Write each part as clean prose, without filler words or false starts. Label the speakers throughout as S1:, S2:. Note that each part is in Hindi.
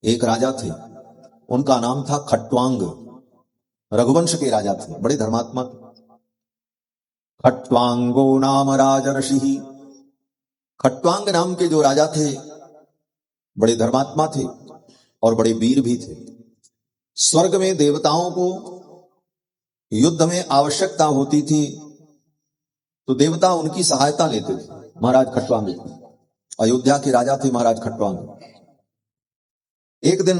S1: एक राजा थे, उनका नाम था खट्वांग। रघुवंश के राजा थे, बड़े धर्मात्मा थे। खट्वांगो नाम राजर्षि। खट्वांग नाम के जो राजा थे बड़े धर्मात्मा थे और बड़े वीर भी थे। स्वर्ग में देवताओं को युद्ध में आवश्यकता होती थी तो देवता उनकी सहायता लेते थे। महाराज खट्वांग अयोध्या के राजा थे। महाराज खट्वांग एक दिन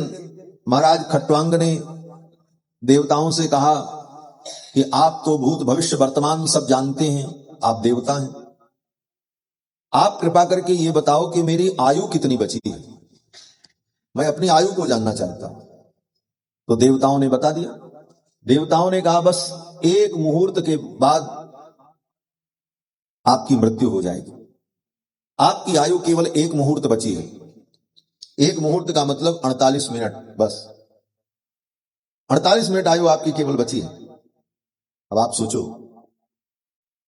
S1: महाराज खट्वांग ने देवताओं से कहा कि आप तो भूत भविष्य वर्तमान सब जानते हैं, आप देवता हैं, आप कृपा करके ये बताओ कि मेरी आयु कितनी बची है, मैं अपनी आयु को जानना चाहता हूं। तो देवताओं ने बता दिया। देवताओं ने कहा बस एक मुहूर्त के बाद आपकी मृत्यु हो जाएगी, आपकी आयु केवल एक मुहूर्त बची है। एक मुहूर्त का मतलब 48 मिनट, बस 48 मिनट आयु आपकी केवल बची है। अब आप सोचो,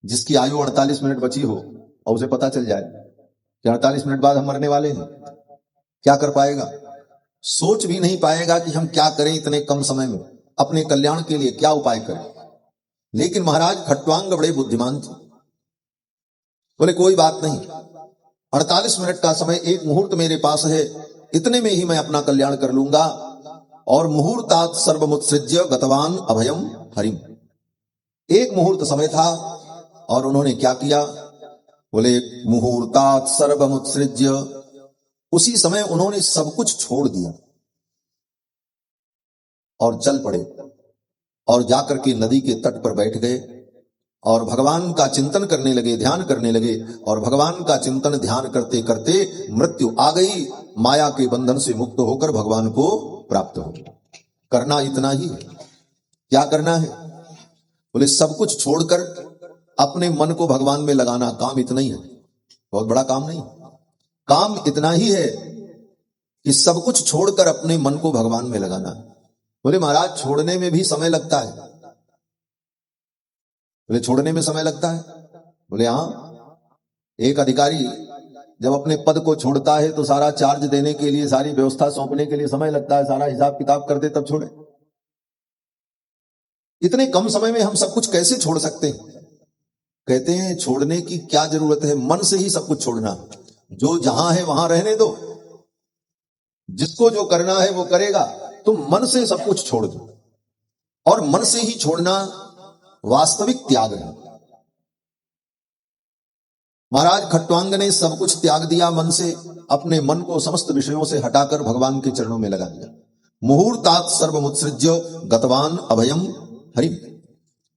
S1: जिसकी आयु 48 मिनट बची हो और उसे पता चल जाए कि 48 मिनट बाद हम मरने वाले हैं, क्या कर पाएगा? सोच भी नहीं पाएगा कि हम क्या करें इतने कम समय में, अपने कल्याण के लिए क्या उपाय करें। लेकिन महाराज खट्वांग बड़े बुद्धिमान थे, बोले कोई बात नहीं, 48 मिनट का समय, एक मुहूर्त मेरे पास है, इतने में ही मैं अपना कल्याण कर लूंगा। और मुहूर्तात सर्वमुत्सृज्य गतवान अभयम हरिम। एक मुहूर्त समय था और उन्होंने क्या किया? बोले मुहूर्तात सर्वमुत्सृज्य, उसी समय उन्होंने सब कुछ छोड़ दिया और चल पड़े और जाकर के नदी के तट पर बैठ गए और भगवान का चिंतन करने लगे, ध्यान करने लगे। और भगवान का चिंतन ध्यान करते करते मृत्यु आ गई, माया के बंधन से मुक्त होकर भगवान को प्राप्त हो। करना इतना ही है। क्या करना है? बोले सब कुछ छोड़कर अपने मन को भगवान में लगाना, काम इतना ही है, बहुत बड़ा काम नहीं। काम इतना ही है कि सब कुछ छोड़कर अपने मन को भगवान में लगाना। बोले महाराज छोड़ने में भी समय लगता है। बोले छोड़ने में समय लगता है? बोले हाँ, एक अधिकारी जब अपने पद को छोड़ता है तो सारा चार्ज देने के लिए, सारी व्यवस्था सौंपने के लिए समय लगता है, सारा हिसाब किताब कर दे तब छोड़े। इतने कम समय में हम सब कुछ कैसे छोड़ सकते हैं? कहते हैं छोड़ने की क्या जरूरत है, मन से ही सब कुछ छोड़ना। जो जहां है वहां रहने दो, जिसको जो करना है वो करेगा, तुम मन से सब कुछ छोड़ दो। और मन से ही छोड़ना वास्तविक त्याग है। महाराज खट्वांग ने सब कुछ त्याग दिया मन से, अपने मन को समस्त विषयों से हटाकर भगवान के चरणों में लगा दिया। मुहूर्तात सर्वमुत्सृज्य गतवान अभयम हरिम।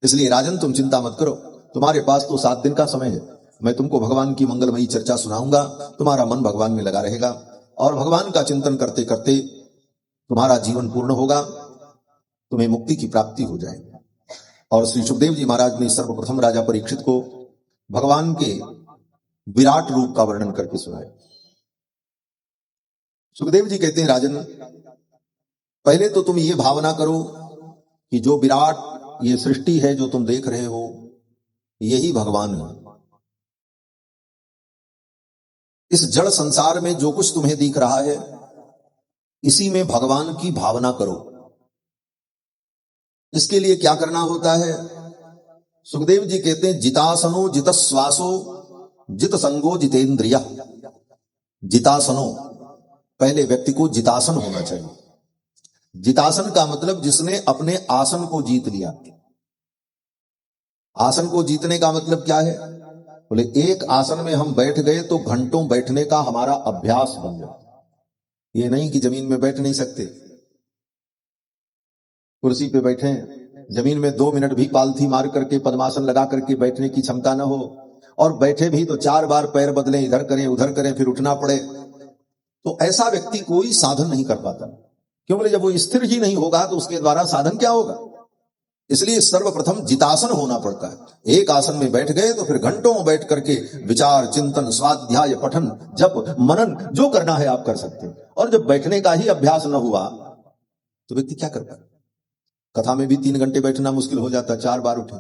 S1: इसलिए राजन तुम चिंता मत करो, तुम्हारे पास तो 7 दिन का समय है। मैं तुमको भगवान की मंगलमयी चर्चा सुनाऊंगा, तुम्हारा मन भगवान में लगा रहेगा और भगवान का चिंतन करते करते तुम्हारा जीवन पूर्ण होगा, तुम्हें मुक्ति की प्राप्ति हो जाएगी। और श्री सुखदेव जी महाराज ने सर्वप्रथम राजा परीक्षित को भगवान के विराट रूप का वर्णन करके सुनाया। सुखदेव जी कहते हैं राजन, पहले तो तुम ये भावना करो कि जो विराट ये सृष्टि है जो तुम देख रहे हो, यही भगवान है। इस जड़ संसार में जो कुछ तुम्हें दिख रहा है, इसी में भगवान की भावना करो। इसके लिए क्या करना होता है? सुखदेव जी कहते हैं जितासनो जितश्वासो जित संगो जितेंद्रिय। जितासनो, पहले व्यक्ति को जितासन होना चाहिए। जितासन का मतलब जिसने अपने आसन को जीत लिया। आसन को जीतने का मतलब क्या है? बोले एक आसन में हम बैठ गए तो घंटों बैठने का हमारा अभ्यास बन जाए। ये नहीं कि जमीन में बैठ नहीं सकते, कुर्सी पे बैठे, जमीन में 2 मिनट भी पालथी मार करके पद्मासन लगा करके बैठने की क्षमता न हो, और बैठे भी तो 4 बार पैर बदले, इधर करें उधर करें, फिर उठना पड़े, तो ऐसा व्यक्ति कोई साधन नहीं कर पाता। क्यों? बोले जब वो स्थिर ही नहीं होगा तो उसके द्वारा साधन क्या होगा? इसलिए सर्वप्रथम जितासन होना पड़ता है। एक आसन में बैठ गए तो फिर घंटों बैठ करके विचार, चिंतन, स्वाध्याय, पठन, जप, मनन जो करना है आप कर सकते हैं। और जब बैठने का ही अभ्यास न हुआ तो व्यक्ति क्या कर पाए? कथा में भी 3 घंटे बैठना मुश्किल हो जाता, 4 बार उठे,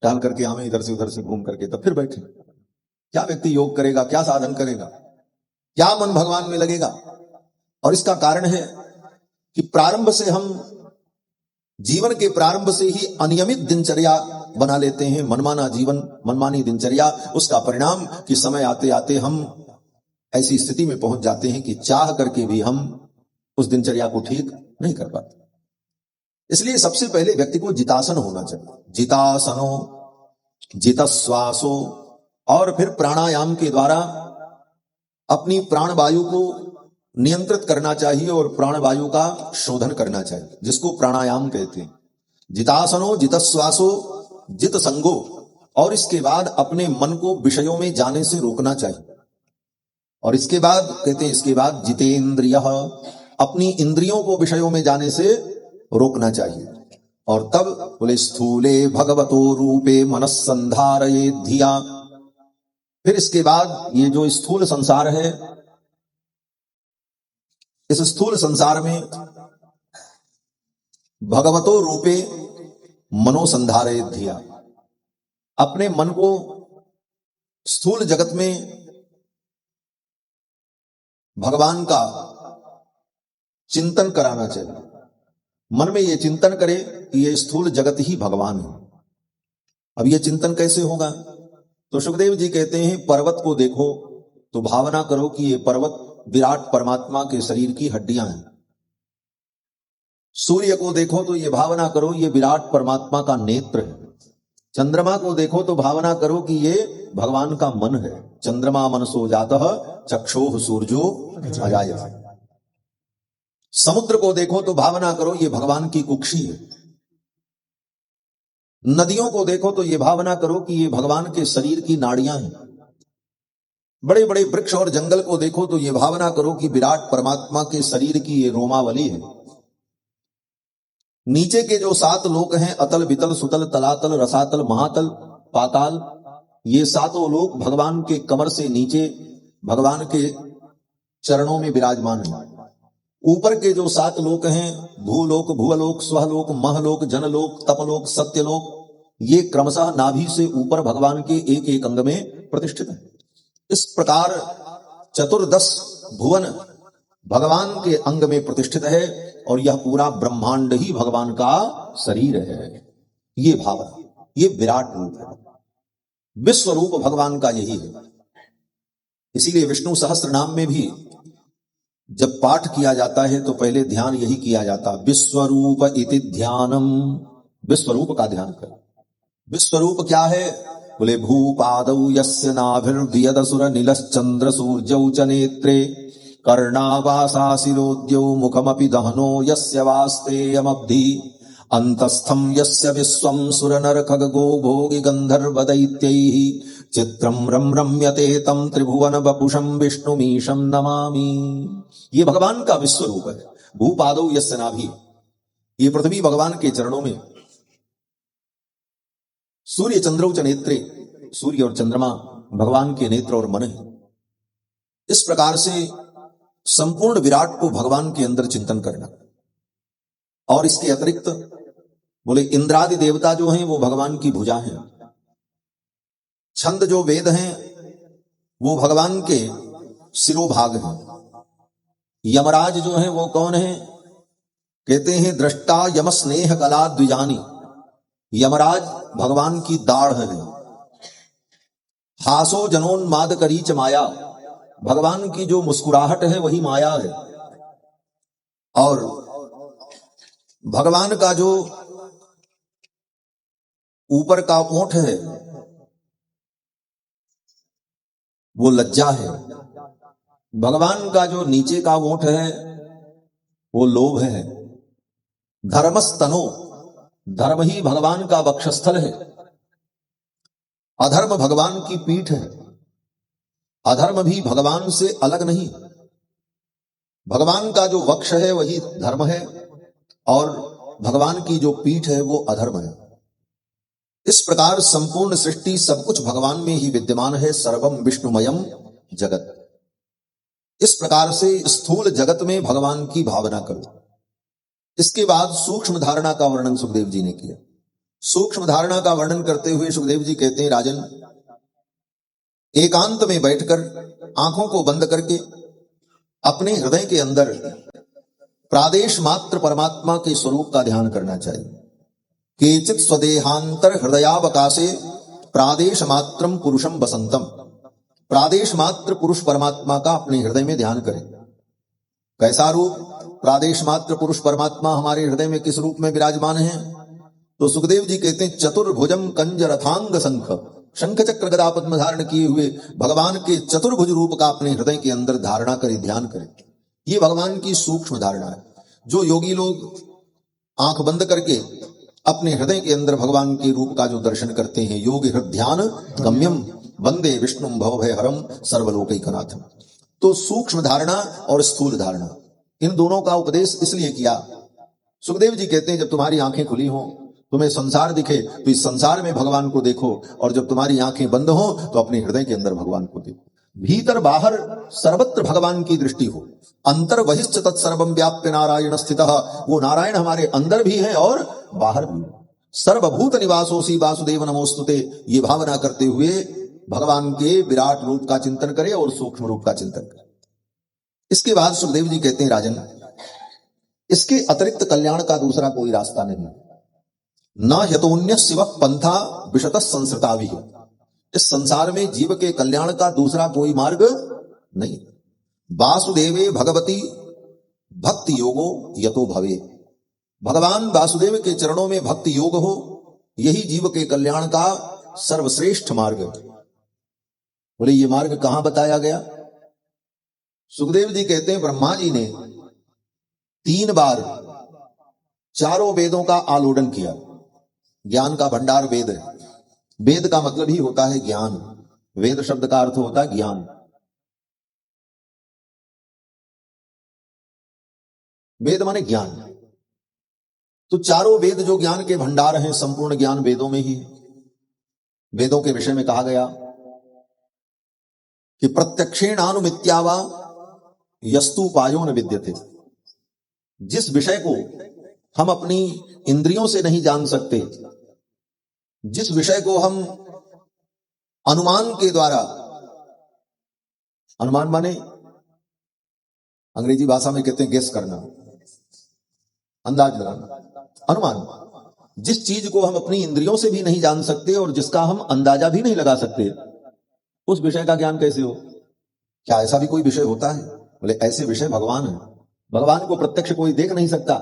S1: टहल करके हमें इधर से उधर से घूम करके तब फिर बैठे। क्या व्यक्ति योग करेगा? क्या साधन करेगा? क्या मन भगवान में लगेगा? और इसका कारण है कि प्रारंभ से हम जीवन के प्रारंभ से ही अनियमित दिनचर्या बना लेते हैं, मनमाना जीवन, मनमानी दिनचर्या। उसका परिणाम कि समय आते आते हम ऐसी स्थिति में पहुंच जाते हैं कि चाह करके भी हम उस दिनचर्या को ठीक नहीं कर पाते। इसलिए सबसे पहले व्यक्ति को जितासन होना चाहिए। जितासनो, जितश्वासो, और फिर प्राणायाम के द्वारा अपनी प्राणवायु को नियंत्रित करना चाहिए और प्राणवायु का शोधन करना चाहिए, जिसको प्राणायाम कहते हैं। जितासनो, जितश्वासो, जित संगो, और इसके बाद अपने मन को विषयों में जाने से रोकना चाहिए। और इसके बाद कहते हैं, इसके बाद जितेंद्रियः, अपनी इंद्रियों को विषयों में जाने से रोकना चाहिए। और तब बोले स्थूले भगवतो रूपे मनस्संधारये धिया। फिर इसके बाद ये जो स्थूल संसार है, इस स्थूल संसार में भगवतो रूपे मनोसंधारये धिया, अपने मन को स्थूल जगत में भगवान का चिंतन कराना चाहिए। मन में ये चिंतन करे कि ये स्थूल जगत ही भगवान है। अब ये चिंतन कैसे होगा? तो सुखदेव जी कहते हैं, पर्वत को देखो तो भावना करो कि ये पर्वत विराट परमात्मा के शरीर की हड्डियां हैं। सूर्य को देखो तो ये भावना करो ये विराट परमात्मा का नेत्र है। चंद्रमा को देखो तो भावना करो कि ये भगवान का मन है। चंद्रमा मनसो जातः चक्षुः सूर्यो अजायते। समुद्र को देखो तो भावना करो ये भगवान की कुक्षी है। नदियों को देखो तो ये भावना करो कि ये भगवान के शरीर की नाड़ियां हैं। बड़े बड़े वृक्ष और जंगल को देखो तो ये भावना करो कि विराट परमात्मा के शरीर की ये रोमावली है। नीचे के जो 7 लोक हैं, अतल, वितल, सुतल, तलातल, रसातल, महातल, पाताल, ये 7 लोक भगवान के कमर से नीचे भगवान के चरणों में विराजमान है। ऊपर के जो 7 लोक हैं, भूलोक, भुवलोक, स्वलोक, महलोक, जनलोक, तपलोक, सत्यलोक, ये क्रमशः नाभि से ऊपर भगवान के एक एक अंग में प्रतिष्ठित है। इस प्रकार 14 भुवन भगवान के अंग में प्रतिष्ठित है और यह पूरा ब्रह्मांड ही भगवान का शरीर है। ये भावना, ये विराट रूप है। विश्व रूप भगवान का यही है। इसीलिए विष्णु सहस्त्र नाम में भी जब पाठ किया जाता है तो पहले ध्यान यही किया जाता, विश्वरूप इति ध्यानम। विश्वरूप का ध्यान कर। विश्वरूप क्या है? बोले भूपादौ यस्य नाभिर्वियदसुर नीलश्चंद्र सूर्यौ च नेत्रे कर्णावासासिरोद्यौ मुखमपि दहनो यस्य वास्तेयमब्धि अंतस्थं यस्य विश्वं सुरनर खगो भोगि गंधर्व दैत्यैः चित्रं रम रम्यते तम त्रिभुवन वपुषं विष्णुमीशं नमामि। ये भगवान का विश्व रूप है। भूपादौ यस्य नाभि, ये पृथ्वी भगवान के चरणों में। सूर्य चंद्रौ च नेत्रे, सूर्य और चंद्रमा भगवान के नेत्र और मन है। इस प्रकार से संपूर्ण विराट को भगवान के अंदर चिंतन करना। और इसके अतिरिक्त बोले इंद्रादि देवता जो हैं वो भगवान की भुजा हैं। छंद जो वेद हैं वो भगवान के सिरोभाग हैं। यमराज जो हैं वो कौन है? कहते हैं दृष्टा यम स्नेह कला द्विजानी। यमराज भगवान की दाढ़ है। हासो जनोन्माद करीच माया, भगवान की जो मुस्कुराहट है वही माया है। और भगवान का जो ऊपर का ओंठ है वो लज्जा है। भगवान का जो नीचे का ओंठ है वो लोभ है। धर्मस्तनो, धर्म ही भगवान का वक्षस्थल है। अधर्म भगवान की पीठ है। अधर्म भी भगवान से अलग नहीं। भगवान का जो वक्ष है वही धर्म है और भगवान की जो पीठ है वो अधर्म है। इस प्रकार संपूर्ण सृष्टि सब कुछ भगवान में ही विद्यमान है। सर्वम विष्णुमयम जगत। इस प्रकार से स्थूल जगत में भगवान की भावना करो। इसके बाद सूक्ष्म धारणा का वर्णन सुखदेव जी ने किया। सूक्ष्म धारणा का वर्णन करते हुए सुखदेव जी कहते हैं, राजन एकांत में बैठकर आंखों को बंद करके अपने हृदय के अंदर प्रादेश मात्र परमात्मा के स्वरूप का ध्यान करना चाहिए। केचित स्वदेहांतर हृदयावकाशे प्रादेश मात्रम पुरुषम बसंतम। प्रादेश मात्र पुरुष परमात्मा का अपने हृदय में ध्यान करें। कैसा रूप? प्रादेश मात्र पुरुष परमात्मा हमारे हृदय में किस रूप में विराजमान है? तो सुखदेव जी कहते हैं चतुर्भुजम कंज रथांग शंख। शंख चक्र गदा पद्म धारण किए हुए भगवान के चतुर्भुज रूप का अपने हृदय के अंदर धारणा करें, ध्यान करें। ये भगवान की सूक्ष्म धारणा है। जो योगी लोग आंख बंद करके अपने हृदय के अंदर भगवान के रूप का जो दर्शन करते हैं, योग हृदय गम्यम वंदे विष्णु भवभय हरम सर्वलोकैकनाथम। तो सूक्ष्म धारणा और स्थूल धारणा, इन दोनों का उपदेश इसलिए किया। सुखदेव जी कहते हैं जब तुम्हारी आंखें खुली हो, तुम्हें संसार दिखे, तो इस संसार में भगवान को देखो, और जब तुम्हारी आंखें बंद हो तो अपने हृदय के अंदर भगवान को देखो। भीतर बाहर सर्वत्र भगवान की दृष्टि हो। अंतर बहिश्च तत्सर्वं व्याप्य नारायण स्थितः। वो नारायण हमारे अंदर भी है और बाहर भी है। सर्वभूत निवासोसी वासुदेव नमोस्तुते, ये भावना करते हुए भगवान के विराट रूप का चिंतन करें और सूक्ष्म रूप का चिंतन करें। इसके बाद सुखदेव जी कहते हैं राजन, इसके अतिरिक्त कल्याण का दूसरा कोई रास्ता नहीं। न ह्यतोन्य शिव पंथा विशत संसृतावि। इस संसार में जीव के कल्याण का दूसरा कोई मार्ग नहीं। वासुदेवे भगवती भक्ति योगो यतो भवे। भगवान वासुदेव के चरणों में भक्ति योग हो, यही जीव के कल्याण का सर्वश्रेष्ठ मार्ग है। बोले ये मार्ग कहां बताया गया? सुखदेव जी कहते हैं ब्रह्मा जी ने 3 बार चारों वेदों का आलोडन किया। ज्ञान का भंडार वेद है। वेद का मतलब ही होता है ज्ञान। वेद शब्द का अर्थ होता है ज्ञान। वेद माने ज्ञान। तो चारों वेद जो ज्ञान के भंडार हैं, संपूर्ण ज्ञान वेदों में ही है। वेदों के विषय में कहा गया कि प्रत्यक्षेणानुमित्यावा यस्तु उपायो न विद्यते। जिस विषय को हम अपनी इंद्रियों से नहीं जान सकते, जिस विषय को हम अनुमान के द्वारा, अनुमान माने अंग्रेजी भाषा में कहते हैं गेस करना, अंदाज लगाना, अनुमान। जिस चीज को हम अपनी इंद्रियों से भी नहीं जान सकते और जिसका हम अंदाजा भी नहीं लगा सकते, उस विषय का ज्ञान कैसे हो? क्या ऐसा भी कोई विषय होता है? बोले ऐसे विषय भगवान है। भगवान को प्रत्यक्ष कोई देख नहीं सकता।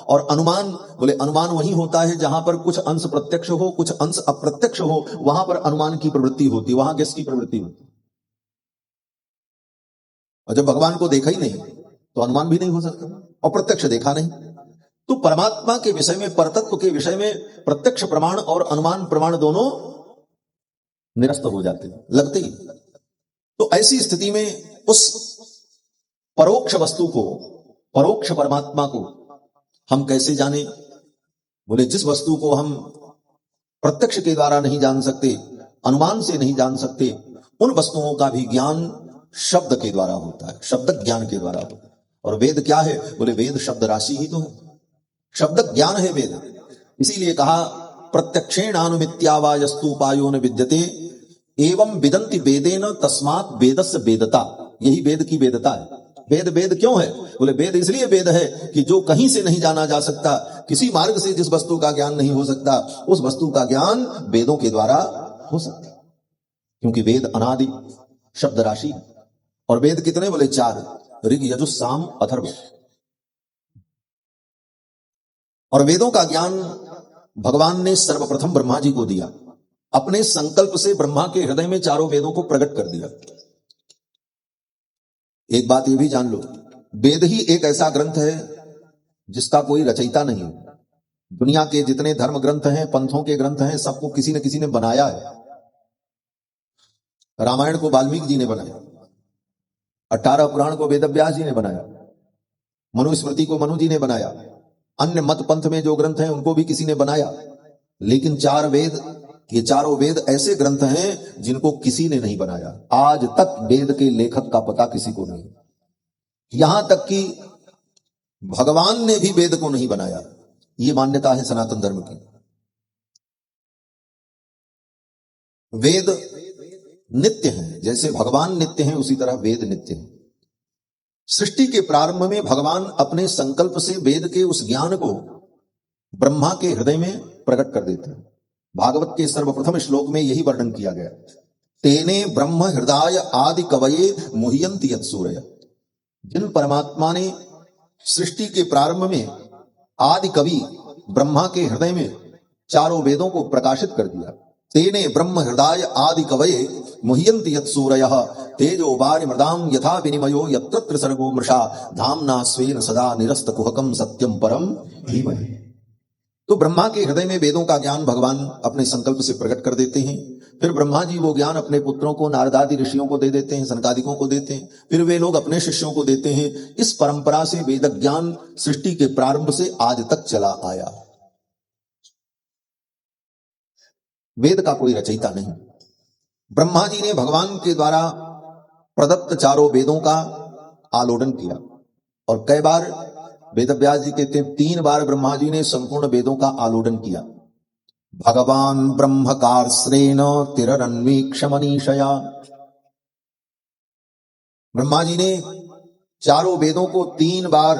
S1: और अनुमान, बोले अनुमान वही होता है जहां पर कुछ अंश प्रत्यक्ष हो, कुछ अंश अप्रत्यक्ष हो, वहां पर अनुमान की प्रवृत्ति होती, वहां किसकी प्रवृत्ति होती। और जब भगवान को देखा ही नहीं तो अनुमान भी नहीं हो सकता, और प्रत्यक्ष देखा नहीं। तो परमात्मा के विषय में, परतत्व के विषय में प्रत्यक्ष प्रमाण और अनुमान प्रमाण दोनों निरस्त हो जाते, लगते ही। तो ऐसी स्थिति में उस परोक्ष वस्तु को, परोक्ष परमात्मा को हम कैसे जाने? बोले जिस वस्तु को हम प्रत्यक्ष के द्वारा नहीं जान सकते, अनुमान से नहीं जान सकते, उन वस्तुओं का भी ज्ञान शब्द के द्वारा होता है, शब्द ज्ञान के द्वारा होता है। और वेद क्या है? बोले वेद शब्द राशि ही तो है, शब्द ज्ञान है वेद। इसीलिए कहा प्रत्यक्षेणानुमित्यावा यस्तु उपायो न विद्यते एवं विदन्ति वेदेन तस्मात् वेदस्य वेदता। यही वेद की वेदता है। वेद वेद क्यों है? बोले वेद इसलिए वेद है कि जो कहीं से नहीं जाना जा सकता, किसी मार्ग से जिस वस्तु का ज्ञान नहीं हो सकता, उस वस्तु का ज्ञान वेदों के द्वारा हो सकता है। क्योंकि वेद अनादि शब्द राशि। और वेद कितने? बोले 4, ऋग यजुः साम अथर्व। और वेदों का ज्ञान भगवान ने सर्वप्रथम ब्रह्मा जी को दिया। अपने संकल्प से ब्रह्मा के हृदय में चारों वेदों को प्रकट कर दिया। एक बात यह भी जान लो, वेद ही एक ऐसा ग्रंथ है जिसका कोई रचयिता नहीं है। दुनिया के जितने धर्म ग्रंथ हैं, पंथों के ग्रंथ हैं, सबको किसी न किसी ने बनाया है। रामायण को वाल्मीकि जी ने बनाया, 18 पुराण को वेदव्यास जी ने बनाया, मनुस्मृति को मनु जी ने बनाया, अन्य मत पंथ में जो ग्रंथ हैं उनको भी किसी ने बनाया। लेकिन 4 वेद, ये चारों वेद ऐसे ग्रंथ हैं जिनको किसी ने नहीं बनाया। आज तक वेद के लेखक का पता किसी को नहीं। यहां तक कि भगवान ने भी वेद को नहीं बनाया। ये मान्यता है सनातन धर्म की। वेद नित्य हैं, जैसे भगवान नित्य हैं उसी तरह वेद नित्य हैं। सृष्टि के प्रारंभ में भगवान अपने संकल्प से वेद के उस ज्ञान को ब्रह्मा के हृदय में प्रकट कर देते हैं। भागवत के सर्वप्रथम श्लोक में यही वर्णन किया गया, तेने ब्रह्म हृदय आदि कवये मुह्यन्ति यत्सूरय। जिन परमात्मा ने सृष्टि के प्रारंभ में आदि कवि ब्रह्मा के हृदय में चारों वेदों को प्रकाशित कर दिया, तेने ब्रह्म हृदय आदि कवये मुह्यन्ति यत्सूरयः तेजो वारिमृदां यथा विनिमयो यत्र सर्गो मृषा धाम्ना स्वेन सदा निरस्तकुहकं सत्यं परम धीमहि। तो ब्रह्मा के हृदय में वेदों का ज्ञान भगवान अपने संकल्प से प्रकट कर देते हैं। फिर ब्रह्मा जी वो ज्ञान अपने पुत्रों को, नारदादि ऋषियों को दे देते हैं, सनकादिकों को देते हैं, फिर वे लोग अपने शिष्यों को देते हैं। इस परंपरा से वेद ज्ञान सृष्टि के प्रारंभ से आज तक चला आया। वेद का कोई रचयिता नहीं। ब्रह्मा जी ने भगवान के द्वारा प्रदत्त चारों वेदों का आलोडन किया और कई बार वेदव्यास जी कहते हैं 3 बार ब्रह्मा जी ने संपूर्ण वेदों का आलोडन किया। भगवान ब्रह्मकार्श्रेण तिररन्वीक्ष मनीषया। ब्रह्मा जी ने चारों वेदों को 3 बार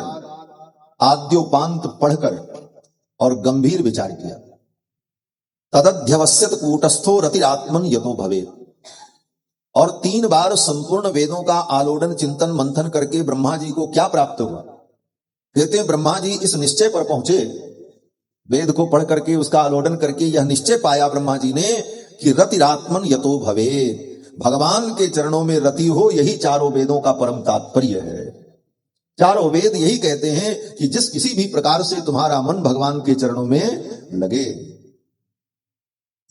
S1: आद्योपांत पढ़कर और गंभीर विचार किया। तदध्यवस्यत कूटस्थो रतिरात्मन यतो भवेत्। और 3 बार संपूर्ण वेदों का आलोडन चिंतन मंथन करके ब्रह्मा जी को क्या प्राप्त हुआ? कहते हैं ब्रह्मा जी इस निश्चय पर पहुंचे, वेद को पढ़ करके उसका आलोडन करके यह निश्चय पाया ब्रह्मा जी ने कि रतिरात्मन यतो भवेत्। भगवान के चरणों में रति हो, यही चारों वेदों का परम तात्पर्य है। चारों वेद यही कहते हैं कि जिस किसी भी प्रकार से तुम्हारा मन भगवान के चरणों में लगे,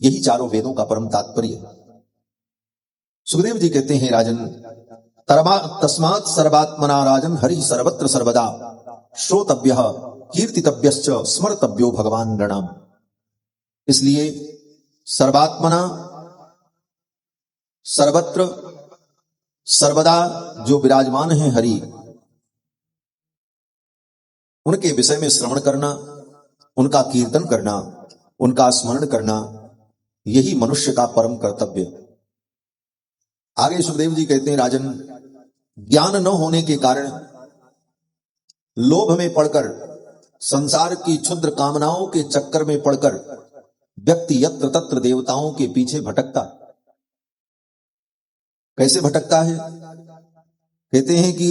S1: यही चारों वेदों का परम तात्पर्य है। सुखदेव जी कहते हैं राजन, तस्मात् सर्वात्मना राजन हरि सर्वत्र सर्वदा श्रोतव्यः कीर्तितव्यश्च स्मर्तव्यो भगवान नृणाम। इसलिए सर्वात्मना सर्वत्र सर्वदा जो विराजमान है हरि, उनके विषय में श्रवण करना, उनका कीर्तन करना, उनका स्मरण करना, यही मनुष्य का परम कर्तव्य। आगे सुखदेव जी कहते हैं राजन, ज्ञान न होने के कारण लोभ में पड़कर, संसार की क्षुद्र कामनाओं के चक्कर में पड़कर व्यक्ति यत्र तत्र देवताओं के पीछे भटकता। कैसे भटकता है? कहते हैं कि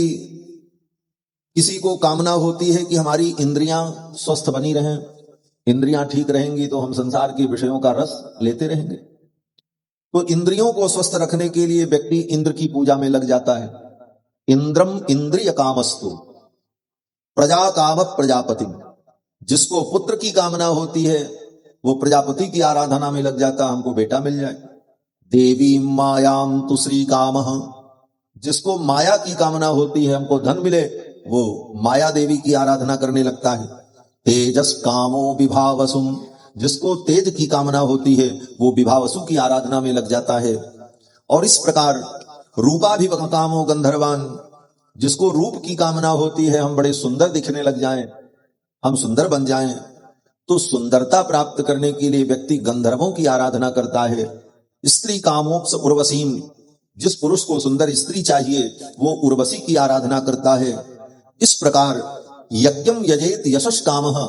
S1: किसी को कामना होती है कि हमारी इंद्रियां स्वस्थ बनी रहें, इंद्रियां ठीक रहेंगी तो हम संसार के विषयों का रस लेते रहेंगे। तो इंद्रियों को स्वस्थ रखने के लिए व्यक्ति इंद्र की पूजा में लग जाता है। इंद्रम इंद्रिय कामस्तु प्रजा काम प्रजापति। जिसको पुत्र की कामना होती है वो प्रजापति की आराधना में लग जाता, हमको बेटा मिल जाए। देवी मायाम तु श्री कामः। जिसको माया की कामना होती है, हमको धन मिले, वो माया देवी की आराधना करने लगता है। तेजस कामो विभावसुम। जिसको तेज की कामना होती है वो विभावसु की आराधना में लग जाता है। और इस प्रकार रूपाभिकामो गंधर्वान। जिसको रूप की कामना होती है, हम बड़े सुंदर दिखने लग जाएं, हम सुंदर बन जाएं, तो सुंदरता प्राप्त करने के लिए व्यक्ति गंधर्वों की आराधना करता है। स्त्री कामोक्ष उर्वशीम। जिस पुरुष को सुंदर स्त्री चाहिए वो उर्वशी की आराधना करता है। इस प्रकार यज्ञम यजेत यशस् कामः।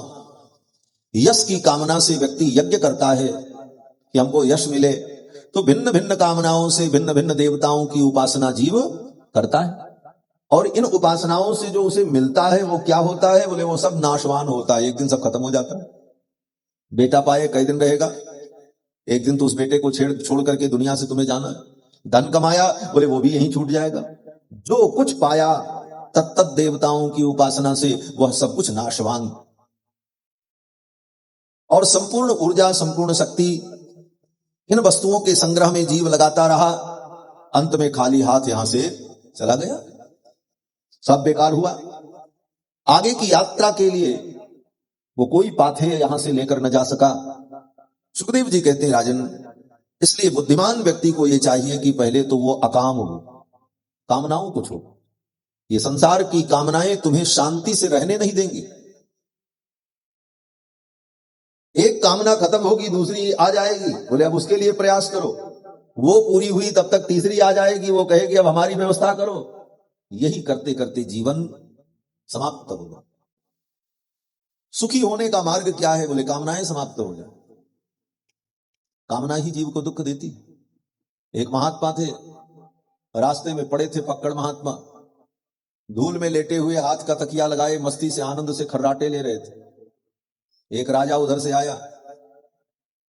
S1: यश की कामना से व्यक्ति यज्ञ करता है कि हमको यश मिले, तो भिन्न भिन्न कामनाओं से भिन्न भिन्न देवताओं की उपासना जीव करता है। और इन उपासनाओं से जो उसे मिलता है वो क्या होता है? बोले वो सब नाशवान होता है, एक दिन सब खत्म हो जाता है। बेटा पाए कई दिन रहेगा, एक दिन तो उस बेटे को छोड़ करके दुनिया से तुम्हें जाना है। धन कमाया, बोले वो भी यहीं छूट जाएगा। जो कुछ पाया तत्त देवताओं की उपासना से वह सब कुछ नाशवान। और संपूर्ण ऊर्जा, संपूर्ण शक्ति इन वस्तुओं के संग्रह में जीव लगाता रहा, अंत में खाली हाथ यहां से चला गया, सब बेकार हुआ। आगे की यात्रा के लिए वो कोई पाथे यहां से लेकर न जा सका। सुखदेव जी कहते हैं राजन, इसलिए बुद्धिमान व्यक्ति को यह चाहिए कि पहले तो वो अकाम हो, कामनाओं को छोड़ो। ये संसार की कामनाएं तुम्हें शांति से रहने नहीं देंगी। एक कामना खत्म होगी, दूसरी आ जाएगी, बोले अब उसके लिए प्रयास करो। वो पूरी हुई तब तक तीसरी आ जाएगी, वो कहेगी अब हमारी व्यवस्था करो। यही करते करते जीवन समाप्त होगा। सुखी होने का मार्ग क्या है? बोले कामनाएं समाप्त हो जाए। कामना ही जीव को दुख देती। एक महात्मा थे, रास्ते में पड़े थे पक्कड़ महात्मा, धूल में लेटे हुए हाथ का तकिया लगाए मस्ती से आनंद से खर्राटे ले रहे थे। एक राजा उधर से आया,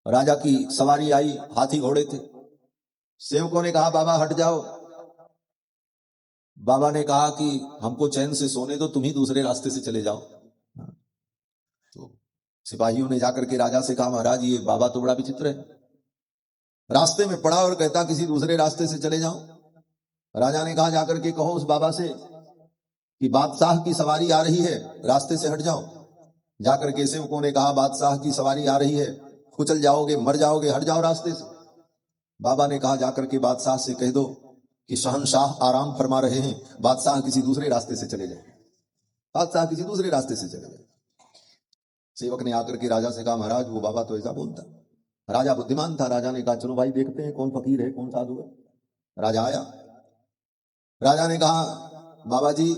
S1: राजा की सवारी आई, हाथी घोड़े थे। सेवकों ने कहा बाबा हट जाओ। बाबा ने कहा कि हमको चैन से सोने दो, तुम ही दूसरे रास्ते से चले जाओ। तो सिपाहियों ने जाकर के राजा से कहा महाराज ये बाबा तो बड़ा विचित्र है, रास्ते में पड़ा और कहता किसी दूसरे रास्ते से चले जाओ। राजा ने कहा जाकर के कहो उस बाबा से कि बादशाह की सवारी आ रही है, रास्ते से हट जाओ। जाकर के सेवकों ने कहा बादशाह की सवारी आ रही है, कुचल जाओगे, मर जाओगे, हट जाओ रास्ते से। बाबा ने कहा जाकर के बादशाह से कह दो कि शहंशाह आराम फरमा रहे हैं, बादशाह किसी दूसरे रास्ते से चले जाए, बादशाह किसी दूसरे रास्ते से चले जाए। सेवक ने आकर के राजा से कहा महाराज वो बाबा तो ऐसा बोलता। राजा बुद्धिमान था, राजा ने कहा चलो भाई देखते हैं कौन फकीर है कौन साधु है। राजा आया, राजा ने कहा बाबा जी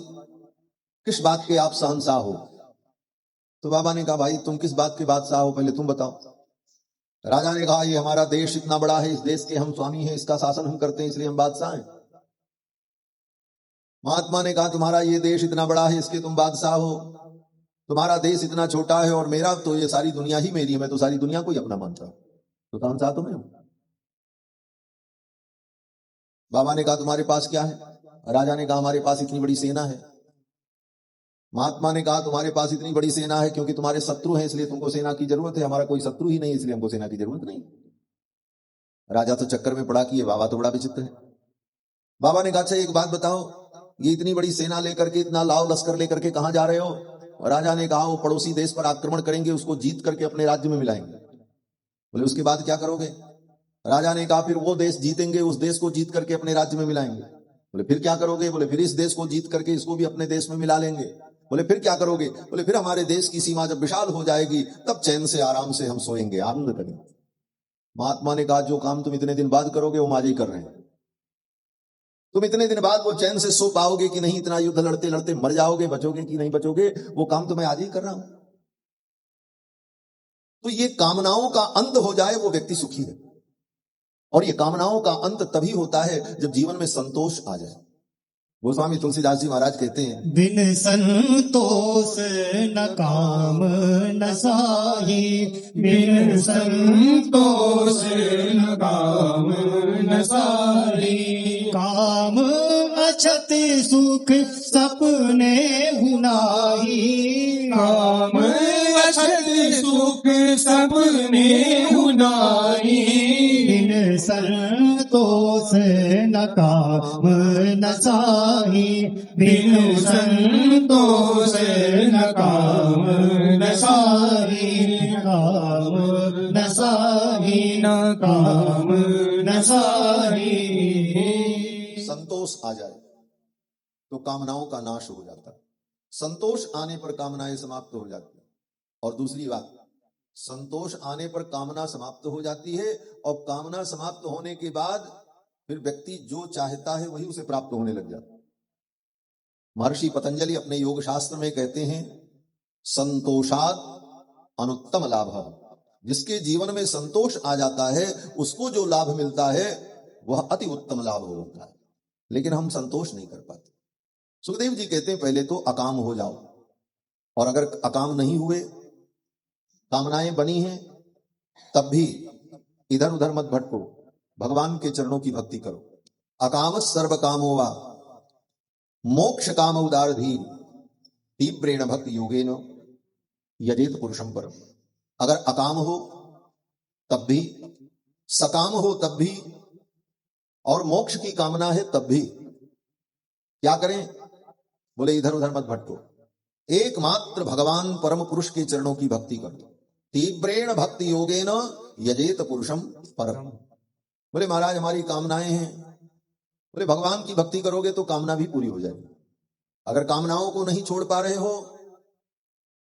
S1: किस बात के आप शहंशाह हो? तो बाबा ने कहा भाई तुम किस बात के बादशाह हो, पहले तुम बताओ। राजा ने कहा ये हमारा देश इतना बड़ा है, इस देश के हम स्वामी हैं, इसका शासन हम करते हैं, इसलिए हम बादशाह हैं। महात्मा ने कहा तुम्हारा ये देश इतना बड़ा है, इसके तुम बादशाह हो, तुम्हारा देश इतना छोटा है और मेरा तो ये सारी दुनिया ही मेरी है, मैं तो सारी दुनिया को ही अपना मानता हूं, तो शहंशाह तो मैं हूं। बाबा ने कहा तुम्हारे पास क्या है? राजा ने कहा हमारे पास इतनी बड़ी सेना है। महात्मा ने कहा तुम्हारे पास इतनी बड़ी सेना है क्योंकि तुम्हारे शत्रु हैं इसलिए तुमको सेना की जरूरत है, हमारा कोई शत्रु ही नहीं इसलिए हमको सेना की जरूरत नहीं। राजा तो चक्कर में पड़ा कि ये बाबा तो बड़ा विचित्र है। बाबा ने कहा अच्छा एक बात बताओ, ये इतनी बड़ी सेना लेकर के, इतना लाव लश्कर लेकर के कहां जा रहे हो? राजा ने कहा वो पड़ोसी देश पर आक्रमण करेंगे, उसको जीत करके अपने राज्य में मिलाएंगे। बोले उसके बाद क्या करोगे? राजा ने कहा फिर वो देश जीतेंगे, उस देश को जीत करके अपने राज्य में मिलाएंगे। बोले फिर क्या करोगे? बोले फिर इस देश को जीत करके इसको भी अपने देश में मिला लेंगे। बोले फिर क्या करोगे? बोले फिर हमारे देश की सीमा जब विशाल हो जाएगी तब चैन से आराम से हम सोएंगे, आनंद करेंगे। महात्मा ने कहा जो काम तुम इतने दिन बाद करोगे वो आज ही कर रहे हैं। तुम इतने दिन बाद वो चैन से सो पाओगे कि नहीं, इतना युद्ध लड़ते लड़ते मर जाओगे, बचोगे कि नहीं बचोगे, वो काम तो मैं आज ही कर रहा हूं। तो ये कामनाओं का अंत हो जाए वो व्यक्ति सुखी है, और ये कामनाओं का अंत तभी होता है जब जीवन में संतोष आ जाए। गोस्वामी तुलसीदास जी महाराज कहते हैं
S2: बिन संतोष न काम न साही, बिन संतोष न काम न साही। काम अछत सुख सपने हुनाही, काम अछत सुख सपने हुनाही। बिन संतोष न काम न साही, बिन संतोष न काम न साही। काम न साही, न काम न साही।
S1: संतोष आ जाए तो कामनाओं का नाश हो जाता है, संतोष आने पर कामनाएं समाप्त हो जाती है। और दूसरी बात, संतोष आने पर कामना समाप्त हो जाती है, और कामना समाप्त होने के बाद फिर व्यक्ति जो चाहता है वही उसे प्राप्त होने लग जाता है। महर्षि पतंजलि अपने योग शास्त्र में कहते हैं संतोषात अनुत्तम लाभ। जिसके जीवन में संतोष आ जाता है उसको जो लाभ मिलता है वह अति उत्तम लाभ होता है, लेकिन हम संतोष नहीं कर पाते। सुखदेव जी कहते हैं पहले तो अकाम हो जाओ, और अगर अकाम नहीं हुए, कामनाएं बनी हैं, तब भी इधर उधर मत भटको, भगवान के चरणों की भक्ति करो। अकाम सर्व कामो वा मोक्ष काम उदारधीर, तीव्रेण भक्ति योगेन यजेत पुरुषम परम। अगर अकाम हो तब भी, सकाम हो तब भी, और मोक्ष की कामना है तब भी क्या करें? बोले इधर उधर मत भटको, एकमात्र भगवान परम पुरुष के चरणों की भक्ति करो। तीव्रेण भक्ति योगेन यजेत पुरुषम परम। बोले महाराज हमारी कामनाएं हैं। बोले भगवान की भक्ति करोगे तो कामना भी पूरी हो जाएगी। अगर कामनाओं को नहीं छोड़ पा रहे हो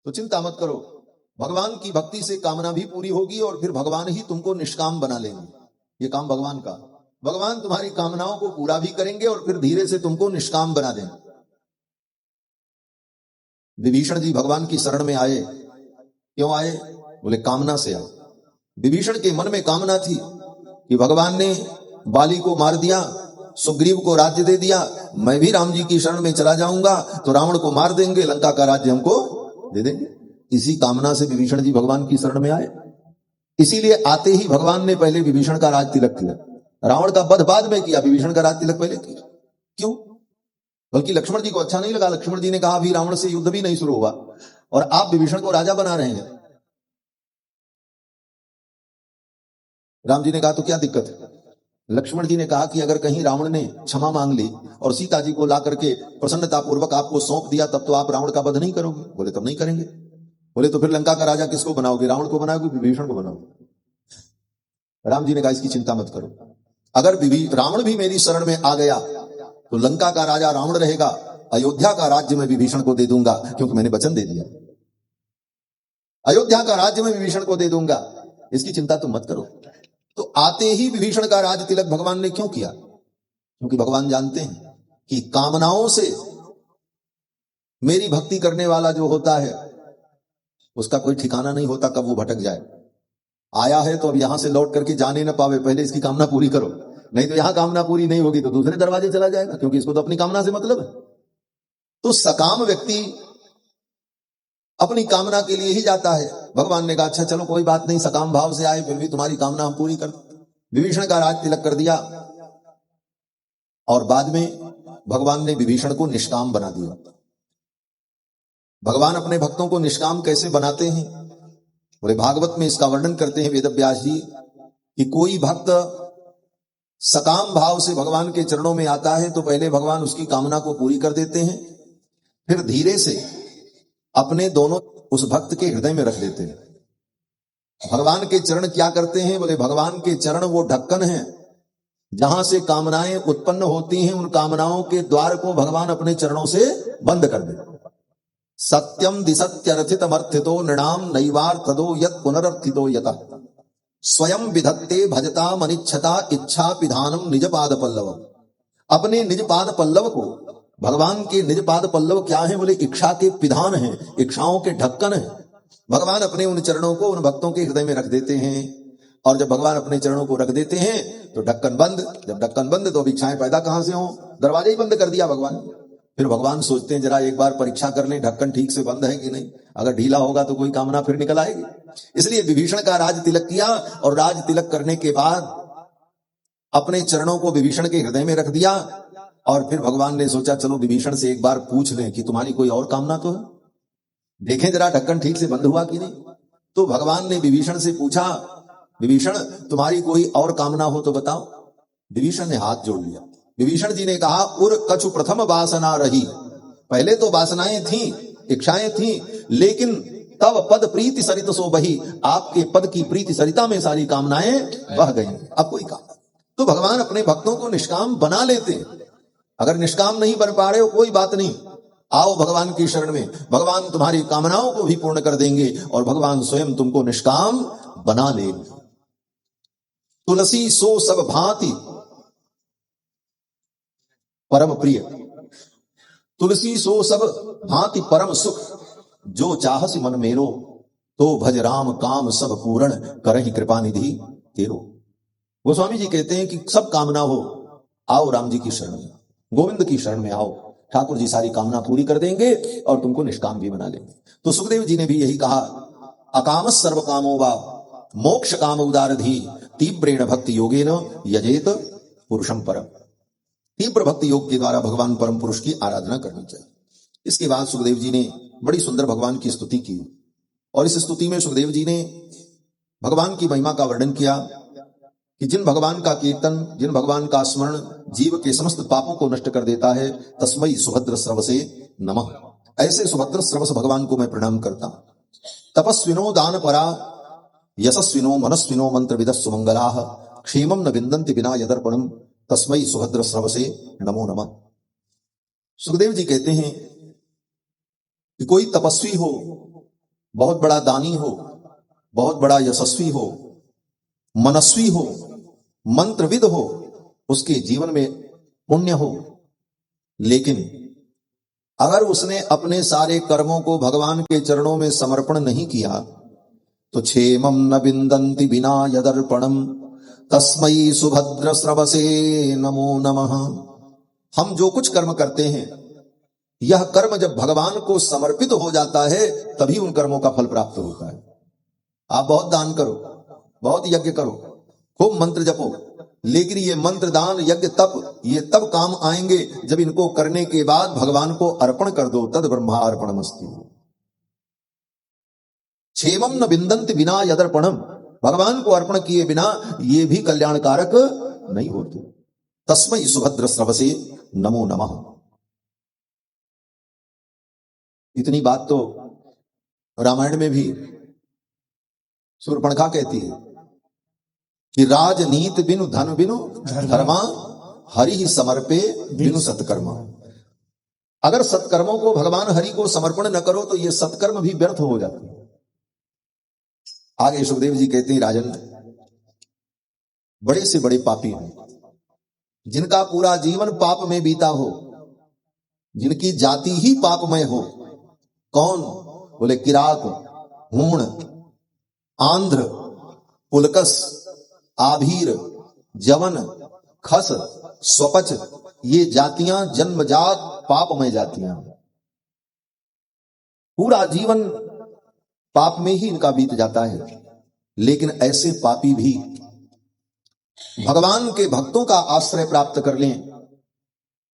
S1: तो चिंता मत करो, भगवान की भक्ति से कामना भी पूरी होगी और फिर भगवान ही तुमको निष्काम बना लेंगे। ये काम भगवान का, भगवान तुम्हारी कामनाओं को पूरा भी करेंगे और फिर धीरे से तुमको निष्काम बना देंगे। विभीषण जी भगवान की शरण में आए। क्यों आए? बोले कामना से आए। विभीषण के मन में कामना थी कि भगवान ने बाली को मार दिया, सुग्रीव को राज्य दे दिया, मैं भी राम जी की शरण में चला जाऊंगा तो रावण को मार देंगे, लंका का राज्य हमको दे देंगे। इसी कामना से विभीषण जी भगवान की शरण में आए। इसीलिए आते ही भगवान ने पहले विभीषण का राज तिलक किया। रावण का वध बाद में किया, विभीषण का राज तिलक पहले किया। क्यों? बल्कि लक्ष्मण जी को अच्छा नहीं लगा। लक्ष्मण जी ने कहा अभी रावण से युद्ध भी नहीं शुरू हुआ और आप विभीषण को राजा बना रहे हैं। राम जी ने कहा तो क्या दिक्कत है? लक्ष्मण जी ने कहा कि अगर कहीं रावण ने क्षमा मांग ली और सीता जी को ला करके प्रसन्नता पूर्वक आपको सौंप दिया तब तो आप रावण का वध नहीं करोगे। बोले तब नहीं करेंगे। बोले तो फिर लंका का राजा किसको बनाओगे? रावण को बनाओगे, विभीषण को बनाओगे? राम जी ने कहा इसकी चिंता मत करो, अगर रावण भी मेरी शरण में आ गया तो लंका का राजा रावण रहेगा, अयोध्या का राज्य मैं विभीषण को दे दूंगा, क्योंकि मैंने वचन दे दिया। अयोध्या का राज्य मैं विभीषण को दे दूंगा, इसकी चिंता तुम मत करो। तो आते ही विभीषण का राज तिलक भगवान ने क्यों किया? क्योंकि भगवान जानते हैं कि कामनाओं से मेरी भक्ति करने वाला जो होता है उसका कोई ठिकाना नहीं होता, कब वो भटक जाए। आया है तो अब यहां से लौट करके जाने न पावे, पहले इसकी कामना पूरी करो, नहीं तो यहां कामना पूरी नहीं होगी तो दूसरे दरवाजे चला जाएगा, क्योंकि इसको तो अपनी कामना से मतलब है। तो सकाम व्यक्ति अपनी कामना के लिए ही जाता है। भगवान ने कहा अच्छा चलो कोई बात नहीं, सकाम भाव से आए, फिर भी तुम्हारी कामना हम पूरी कर। विभीषण का राज तिलक कर दिया और बाद में भगवान ने विभीषण को निष्काम बना दिया। भगवान अपने भक्तों को निष्काम कैसे बनाते हैं? बोले भागवत में इसका वर्णन करते हैं वेदव्यास जी कि कोई भक्त सकाम भाव से भगवान के चरणों में आता है तो पहले भगवान उसकी कामना को पूरी कर देते हैं, फिर धीरे से अपने दोनों उस भक्त के हृदय में रख देते हैं। भगवान के चरण क्या करते हैं? बोले भगवान के चरण वो ढक्कन है जहां से कामनाएं उत्पन्न होती हैं, उन कामनाओं के द्वार को भगवान अपने चरणों से बंद कर देते। सत्यम दिसत्यर्थितमर्थितो नृणाम नैवार्थदो यत् पुनरर्थितो यतः स्वयं विधत्ते भजता मनिच्छता इच्छा पिधानम निज पाद पल्लव। अपने निज पाद पल्लव को, भगवान के निज पाद पल्लव क्या है? बोले इच्छा के पिधान है, इच्छाओं के ढक्कन है। भगवान अपने उन चरणों को उन भक्तों के हृदय में रख देते हैं और जब भगवान अपने चरणों को रख देते हैं तो ढक्कन बंद। जब ढक्कन बंद तो अब इच्छाएं पैदा कहां से हों? दरवाजा ही बंद कर दिया भगवान। फिर भगवान सोचते हैं जरा एक बार परीक्षा कर लें ढक्कन ठीक से बंद है कि नहीं, अगर ढीला होगा तो कोई कामना फिर निकल आएगी। इसलिए विभीषण का राज तिलक किया और राज तिलक करने के बाद अपने चरणों को विभीषण के हृदय में रख दिया और फिर भगवान ने सोचा चलो विभीषण से एक बार पूछ लें कि तुम्हारी कोई और कामना तो है, देखें जरा ढक्कन ठीक से बंद हुआ कि नहीं। तो भगवान ने विभीषण से पूछा विभीषण तुम्हारी कोई और कामना हो तो बताओ। विभीषण ने हाथ जोड़ लिया। विभीषण जी ने कहा उर कछु प्रथम वासना रही, पहले तो वासनाएं थी, इच्छाएं थी, लेकिन तब पद प्रीति सरित सो बही, आपके पद की प्रीति सरिता में सारी कामनाएं बह गई, अब कोई काम। तो भगवान अपने भक्तों को निष्काम बना लेते हैं। अगर निष्काम नहीं बन पा रहे हो कोई बात नहीं, आओ भगवान की शरण में, भगवान तुम्हारी कामनाओं को भी पूर्ण कर देंगे और भगवान स्वयं तुमको निष्काम बना लेंगे। तुलसी सो सब भांति परम प्रिय, तुलसी सो सब भांति परम सुख, जो चाहसी मन मेरो, तो भज राम काम सब पूर्ण, करहि कृपा निधि तेरो। गोस्वामी जी कहते हैं कि सब कामना हो, आओ राम जी की शरण में, गोविंद की शरण में आओ, ठाकुर जी सारी कामना पूरी कर देंगे और तुमको निष्काम भी बना लेंगे। तो सुखदेव जी ने भी यही कहा, अकाम सर्व कामो वा मोक्ष काम उदारधी, तीव्रेण भक्ति योगेन यजेत पुरुषम परम। तीव्र भक्ति योग के द्वारा भगवान परम पुरुष की आराधना करनी चाहिए। इसके बाद सुखदेव जी ने बड़ी सुंदर भगवान की स्तुति की और इस स्तुति में सुखदेव जी ने भगवान की महिमा का वर्णन किया कि जिन भगवान का कीर्तन, जिन भगवान का स्मरण जीव के समस्त पापों को नष्ट कर देता है, तस्मै सुभद्र स्रवसे नमः। ऐसे सुभद्र स्रवस भगवान को मैं प्रणाम करता हूं। तपस्विनो दान परा यशस्विनो मनस्विनो मंत्र विदः सुमंगलाः, क्षेमं न विन्दन्ति विना यदर्पणम्, तस्मै सुभद्र स्रवसे नमो नमः। सुखदेव जी कहते हैं कि कोई तपस्वी हो, बहुत बड़ा दानी हो, बहुत बड़ा यशस्वी हो, मनस्वी हो, मंत्रविद हो, उसके जीवन में पुण्य हो, लेकिन अगर उसने अपने सारे कर्मों को भगवान के चरणों में समर्पण नहीं किया तो क्षेमम न विंदन्ति बिना यदर्पणम तस्मै सुभद्र स्रवसे नमो नमः। हम जो कुछ कर्म करते हैं, यह कर्म जब भगवान को समर्पित हो जाता है तभी उन कर्मों का फल प्राप्त होता है। आप बहुत दान करो, बहुत यज्ञ करो, खूब मंत्र जपो, लेकिन ये मंत्र दान यज्ञ तप ये तब काम आएंगे जब इनको करने के बाद भगवान को अर्पण कर दो। तद ब्रह्मा अर्पणमस्तु। क्षेमम न विंदन्ति बिना यदर्पणम, भगवान को अर्पण किए बिना ये भी कल्याणकारक नहीं होते। तस्मै सुभद्र स्रवसे नमो नमः। इतनी बात तो रामायण में भी शूर्पणखा कहती है कि राजनीति बिनु धन बिनु धर्मा हरि ही समर्पे बिनु सत्कर्मा। अगर सत्कर्मों को भगवान हरि को समर्पण न करो तो ये सत्कर्म भी व्यर्थ हो जाते हैं। आगे सुखदेव जी कहते हैं, राजन, बड़े से बड़े पापी हैं जिनका पूरा जीवन पाप में बीता हो, जिनकी जाति ही पापमय हो। कौन? बोले किरात, हूण, आंध्र, पुलकस, आभीर, जवन, खस, स्वपच, ये जातियां जन्मजात पापमय जातियां। पूरा जीवन पाप में ही इनका बीत जाता है। लेकिन ऐसे पापी भी भगवान के भक्तों का आश्रय प्राप्त कर लें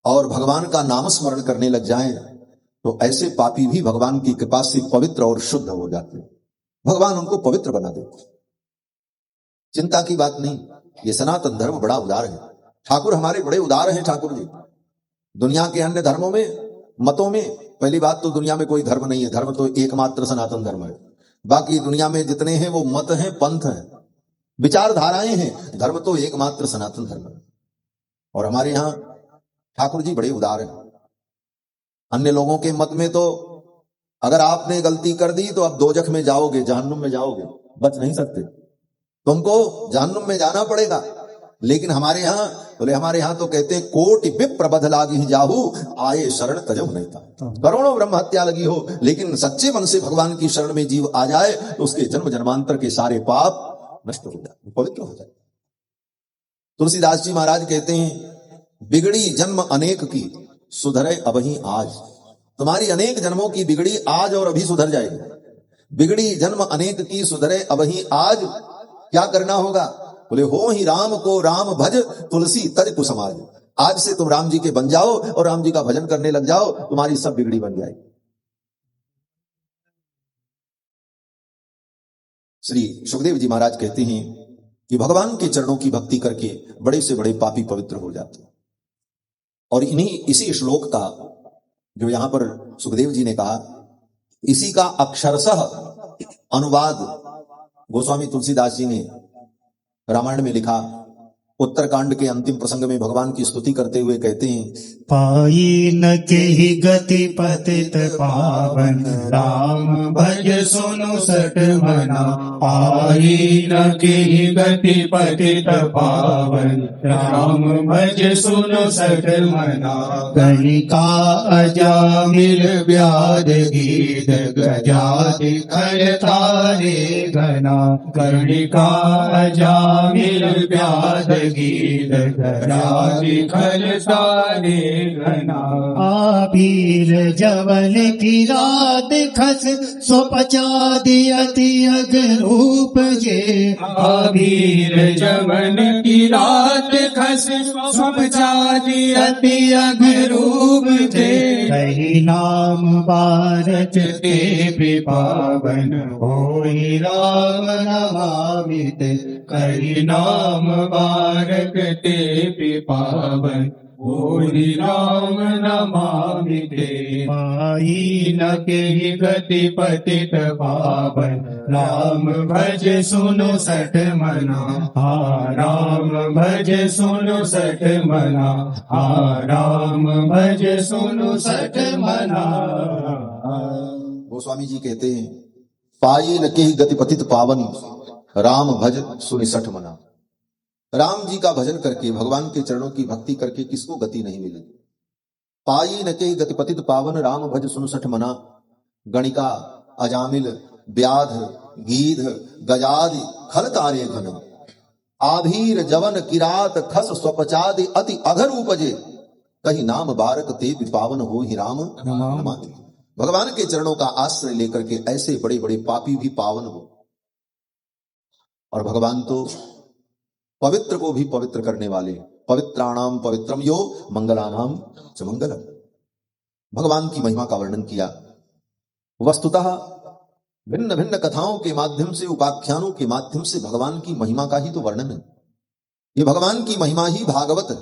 S1: और भगवान का नाम स्मरण करने लग जाएं तो ऐसे पापी भी भगवान की कृपा से पवित्र और शुद्ध हो जाते हैं। भगवान उनको पवित्र बना देते। चिंता की बात नहीं। ये सनातन धर्म बड़ा उदार है। ठाकुर हमारे बड़े उदार हैं। ठाकुर जी, दुनिया के अन्य धर्मों में, मतों में, पहली बात तो दुनिया में कोई धर्म नहीं है। धर्म तो एकमात्र सनातन धर्म है। बाकी दुनिया में जितने हैं वो मत हैं, पंथ हैं, विचारधाराएं हैं। धर्म तो एकमात्र सनातन धर्म है। और हमारे यहां ठाकुर जी बड़े उदार हैं। अन्य लोगों के मत में तो अगर आपने गलती कर दी तो आप दोजख में जाओगे, जहन्नुम में जाओगे, बच नहीं सकते, तुमको जहन्नुम में जाना पड़ेगा। लेकिन हमारे यहां बोले, हमारे यहां तो कहते हैं कोटि विप्र बध लागी जाहू आए शरण तजब नहीं था। करोड़ों ब्रह्म हत्या लगी हो, लेकिन सच्चे मन से भगवान की शरण में जीव आ जाए तो उसके जन्म जन्मांतर के सारे पाप नष्ट हो जाए, पवित्र हो जाए। तुलसीदास जी महाराज कहते हैं, बिगड़ी जन्म अनेक की सुधरे अबही आज। तुम्हारी अनेक जन्मों की बिगड़ी आज और अभी सुधर जाएगी। बिगड़ी जन्म अनेक की सुधरे अबही आज। क्या करना होगा? बोले, हो ही राम को राम भज तुलसी तज कुसमाज। आज से तुम राम जी के बन जाओ और राम जी का भजन करने लग जाओ, तुम्हारी सब बिगड़ी बन जाएगी। श्री सुखदेव जी महाराज कहते हैं कि भगवान के चरणों की भक्ति करके बड़े से बड़े पापी पवित्र हो जाते हैं। और इसी श्लोक का जो यहां पर सुखदेव जी ने कहा, इसी का अक्षरशः अनुवाद गोस्वामी तुलसीदास जी ने रामायण में लिखा। उत्तरकांड के अंतिम प्रसंग में भगवान की स्तुति करते हुए कहते हैं,
S2: पाई न केहि गति पतित पावन राम भज सुनु सठ मना। पाई न केहि गति पतित पावन राम भज सुनु सठ मना। गणिका अजामिल व्याध गीत गजाति खर तारे घना। गणिका अजामिल व्याध गीत गजाति खर तारे घना। आबीर जवन की रात खस स्वपचादि अति अग रूप जे। आबीर जवन की रात खस स्वपचादि अति अग रूप जे। कही नाम बारच ते पावन होई राम नमामित। कही नाम बारक ते पावन होई राम नमामिते। पाई न केहि गति पतित पावन राम भज सुनु सठ मना। हा राम भज सुनु सठ मना। हा राम भज सुनु सठ मना।
S1: गोस्वामी जी कहते हैं, पाई न केहि गति पतित पावन राम भज सुनि सठ मना। राम जी का भजन करके, भगवान के चरणों की भक्ति करके किसको गति नहीं मिली? पाई न के गति पतित पावन, राम भज सुन सठ मना। गणिका अजामिल व्याध गीध गजादि खल तारे घन, आभीर जवन किरात खस स्वपचादि अति अघर उपजे, कहीं नाम बारक ते पावन हो ही राम नमामि। भगवान के चरणों का आश्रय लेकर के ऐसे बड़े बड़े पापी भी पावन हो, और भगवान तो पवित्र को भी पवित्र करने वाले, पवित्राणाम पवित्रम यो मंगलानाम च मंगलम। भगवान की महिमा का वर्णन किया। वस्तुतः भिन्न भिन्न कथाओं के माध्यम से, उपाख्यानों के माध्यम से भगवान की महिमा का ही तो वर्णन है। ये भगवान की महिमा ही भागवत है।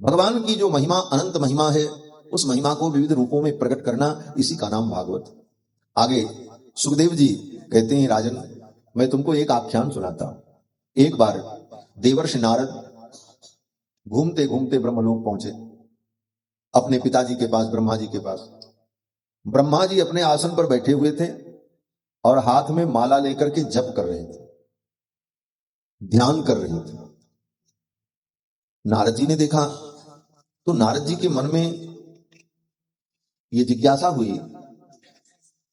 S1: भगवान की जो महिमा अनंत महिमा है, उस महिमा को विविध रूपों में प्रकट करना, इसी का नाम भागवत। आगे सुखदेव जी कहते हैं, राजन मैं तुमको एक आख्यान सुनाता हूं। एक बार देवर्षि नारद घूमते घूमते ब्रह्मलोक पहुंचे, अपने पिताजी के पास, ब्रह्मा जी के पास। ब्रह्मा जी अपने आसन पर बैठे हुए थे और हाथ में माला लेकर के जप कर रहे थे, ध्यान कर रहे थे। नारद जी ने देखा तो नारद जी के मन में यह जिज्ञासा हुई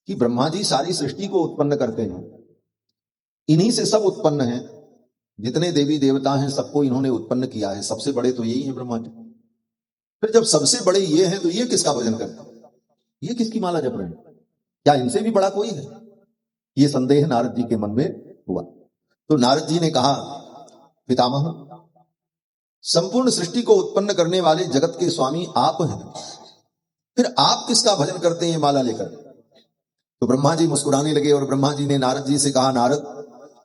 S1: कि ब्रह्मा जी सारी सृष्टि को उत्पन्न करते हैं, इन्हीं से सब उत्पन्न है, जितने देवी देवता हैं सबको इन्होंने उत्पन्न किया है, सबसे बड़े तो यही है ब्रह्मा जी। फिर जब सबसे बड़े ये हैं तो ये किसका भजन करते हैं, ये किसकी माला जप रहे हैं, क्या इनसे भी बड़ा कोई है? ये संदेह नारद जी के मन में हुआ। तो नारद जी ने कहा, पितामह संपूर्ण सृष्टि को उत्पन्न करने वाले जगत के स्वामी आप हैं, फिर आप किसका भजन करते हैं माला लेकर? तो ब्रह्मा जी मुस्कुराने लगे और ब्रह्मा जी ने नारद जी से कहा, नारद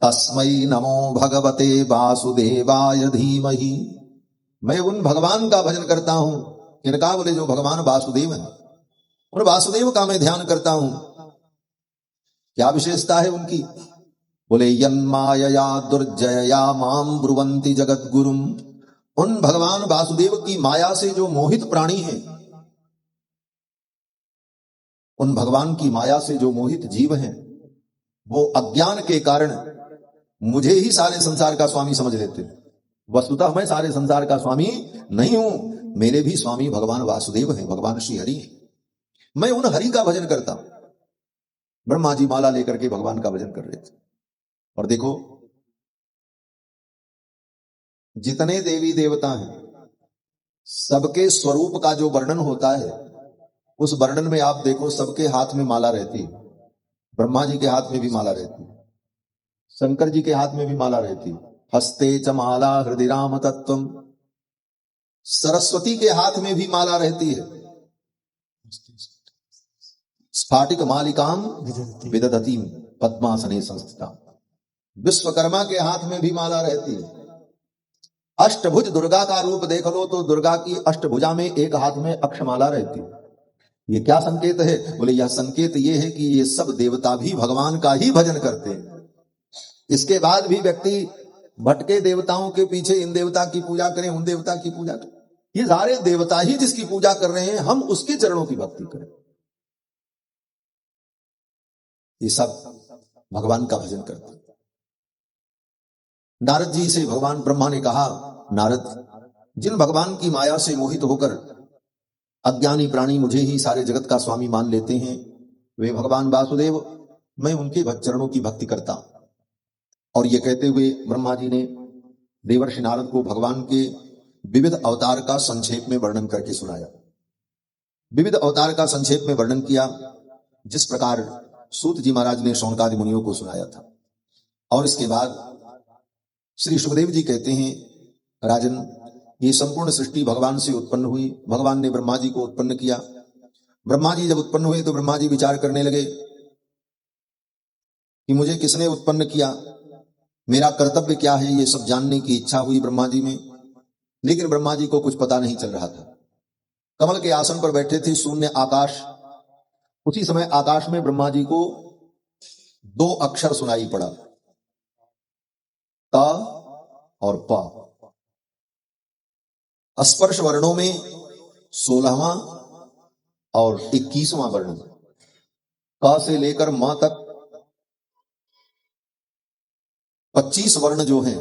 S1: तस्मै नमो भगवते वासुदेवाय धीमहि। मैं उन भगवान का भजन करता हूं, इनका बोले जो भगवान वासुदेव है, उन वासुदेव का मैं ध्यान करता हूं। क्या विशेषता है उनकी? बोले यन्मायया दुर्जयया माम ब्रुवन्ति जगत गुरुम। उन भगवान वासुदेव की माया से जो मोहित प्राणी हैं, उन भगवान की माया से जो मोहित जीव हैं, वो अज्ञान के कारण मुझे ही सारे संसार का स्वामी समझ लेते हैं। वस्तुतः मैं सारे संसार का स्वामी नहीं हूं, मेरे भी स्वामी भगवान वासुदेव हैं, भगवान श्री हरि हैं। मैं उन हरि का भजन करता हूं। ब्रह्मा जी माला लेकर के भगवान का भजन कर रहे थे। और देखो, जितने देवी देवता हैं सबके स्वरूप का जो वर्णन होता है, उस वर्णन में आप देखो सबके हाथ में माला रहती है। ब्रह्मा जी के हाथ में भी माला रहती है, शंकर जी के हाथ में भी माला रहती है। हस्ते च माला हृदय राम तत्वम। सरस्वती के हाथ में भी माला रहती है। स्फाटिक मालिकाम विदधतीम पद्मासने संस्थिता। विश्वकर्मा के हाथ में भी माला रहती है। अष्टभुज दुर्गा का रूप देख लो तो दुर्गा की अष्टभुजा में एक हाथ में अक्षमाला रहती है। ये क्या संकेत है? बोले यह संकेत ये है कि ये सब देवता भी भगवान का ही भजन करते हैं। इसके बाद भी व्यक्ति भटके देवताओं के पीछे, इन देवता की पूजा करें, उन देवता की पूजा करें, ये सारे देवता ही जिसकी पूजा कर रहे हैं, हम उसके चरणों की भक्ति करें। ये सब भगवान का भजन करते हैं। नारद जी से भगवान ब्रह्मा ने कहा, नारद जिन भगवान की माया से मोहित होकर अज्ञानी प्राणी मुझे ही सारे जगत का स्वामी मान लेते हैं, वे भगवान वासुदेव, मैं उनके चरणों की भक्ति करता हूं। और ये कहते हुए ब्रह्मा जी ने देवर्षि नारद को भगवान के विविध अवतार का संक्षेप में वर्णन करके सुनाया। विविध अवतार का संक्षेप में वर्णन किया, जिस प्रकार सूत जी महाराज ने शौनकादि मुनियों को सुनाया था। और इसके बाद श्री सुखदेव जी कहते हैं, राजन ये संपूर्ण सृष्टि भगवान से उत्पन्न हुई। भगवान ने ब्रह्मा जी को उत्पन्न किया। ब्रह्मा जी जब उत्पन्न हुए तो ब्रह्मा जी विचार करने लगे कि मुझे किसने उत्पन्न किया, मेरा कर्तव्य क्या है, ये सब जानने की इच्छा हुई ब्रह्मा जी में। लेकिन ब्रह्मा जी को कुछ पता नहीं चल रहा था। कमल के आसन पर बैठे थे, शून्य आकाश। उसी समय आकाश में ब्रह्मा जी को दो अक्षर सुनाई पड़ा, त और प। स्पर्श वर्णों में 16वां और 21वां वर्ण, क से लेकर म तक 25 वर्ण जो हैं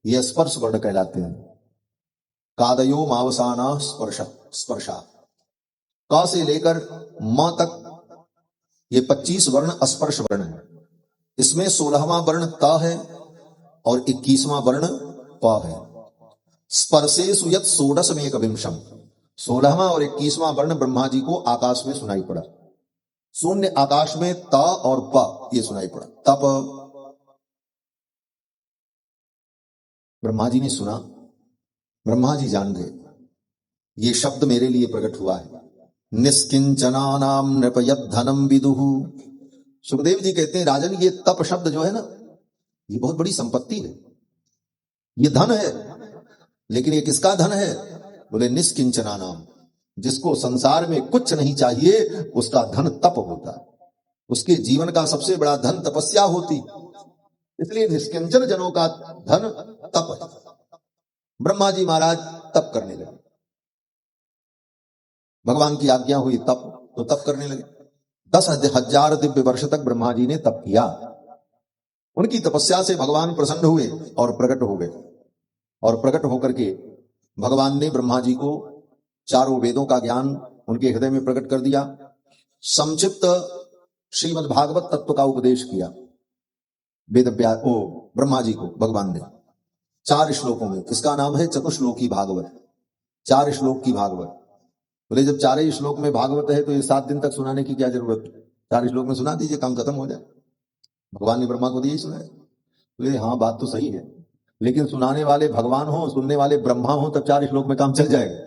S1: ये स्पर्श वर्ण कहलाते हैं। कादयो मावसाना स्पर्शा। क से लेकर म तक ये 25 वर्ण स्पर्श वर्ण है। इसमें 16वां वर्ण त है और 21वां वर्ण प है। स्पर्शेषु यत् षोडशमेक विंशम, 16वां और 21वां वर्ण ब्रह्मा जी को आकाश में सुनाई पड़ा। शून्य आकाश में त और प ये सुनाई पड़ा। तप ब्रह्मा जी ने सुना, ब्रह्मा जी जान गए ये शब्द मेरे लिए प्रकट हुआ है। निष्किंचनानाम नृपयत् धनम विदुः। सुखदेव जी कहते हैं राजन ये तप शब्द जो है ना, ये बहुत बड़ी संपत्ति है, ये धन है। लेकिन ये किसका धन है? बोले निष्किंचनानाम, जिसको संसार में कुछ नहीं चाहिए उसका धन तप होता है। उसके जीवन का सबसे बड़ा धन तपस्या होती, इसलिए निष्किंचन जनों का धन तप है। ब्रह्मा जी महाराज तप करने लगे, भगवान की आज्ञा हुई तप, तो तप करने लगे। 10,000 दिव्य वर्ष तक ब्रह्मा जी ने तप किया। उनकी तपस्या से भगवान प्रसन्न हुए और प्रकट हो गए। और प्रकट होकर के भगवान ने ब्रह्मा जी को चारों वेदों का ज्ञान उनके हृदय में प्रकट कर दिया। संक्षिप्त श्रीमद् भागवत तत्व का उपदेश किया ब्रह्मा जी को भगवान ने 4 श्लोकों में। इसका नाम है चतुश्लोकी भागवत, 4 श्लोक की भागवत। बोले जब 4 ही श्लोक में भागवत है तो ये 7 दिन तक सुनाने की क्या जरूरत? 4 श्लोक में सुना दीजिए, काम खत्म हो जाए। भगवान ने ब्रह्मा को यही सुनाया। बोले हाँ बात तो सही है, लेकिन सुनाने वाले भगवान हो, सुनने वाले ब्रह्मा हो, तब 4 श्लोक में काम चल जाएगा।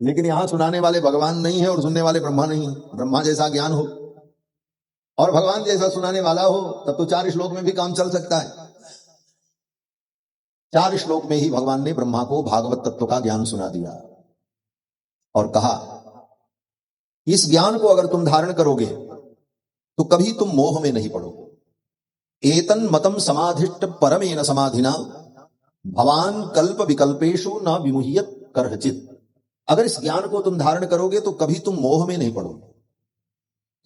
S1: लेकिन यहां सुनाने वाले भगवान नहीं है और सुनने वाले ब्रह्मा नहीं है। ब्रह्मा जैसा ज्ञान हो और भगवान जैसा सुनाने वाला हो तब तो 4 श्लोक में भी काम चल सकता है। 4 श्लोक में ही भगवान ने ब्रह्मा को भागवत तत्व का ज्ञान सुना दिया और कहा इस ज्ञान को अगर तुम धारण करोगे तो कभी तुम मोह में नहीं पड़ोगे। एतन मतम समाधिष्ट परमेन समाधिना भवान कल्प विकल्पेशु न विमुह्यत करचित। अगर इस ज्ञान को तुम धारण करोगे तो कभी तुम मोह में नहीं पड़ोगे,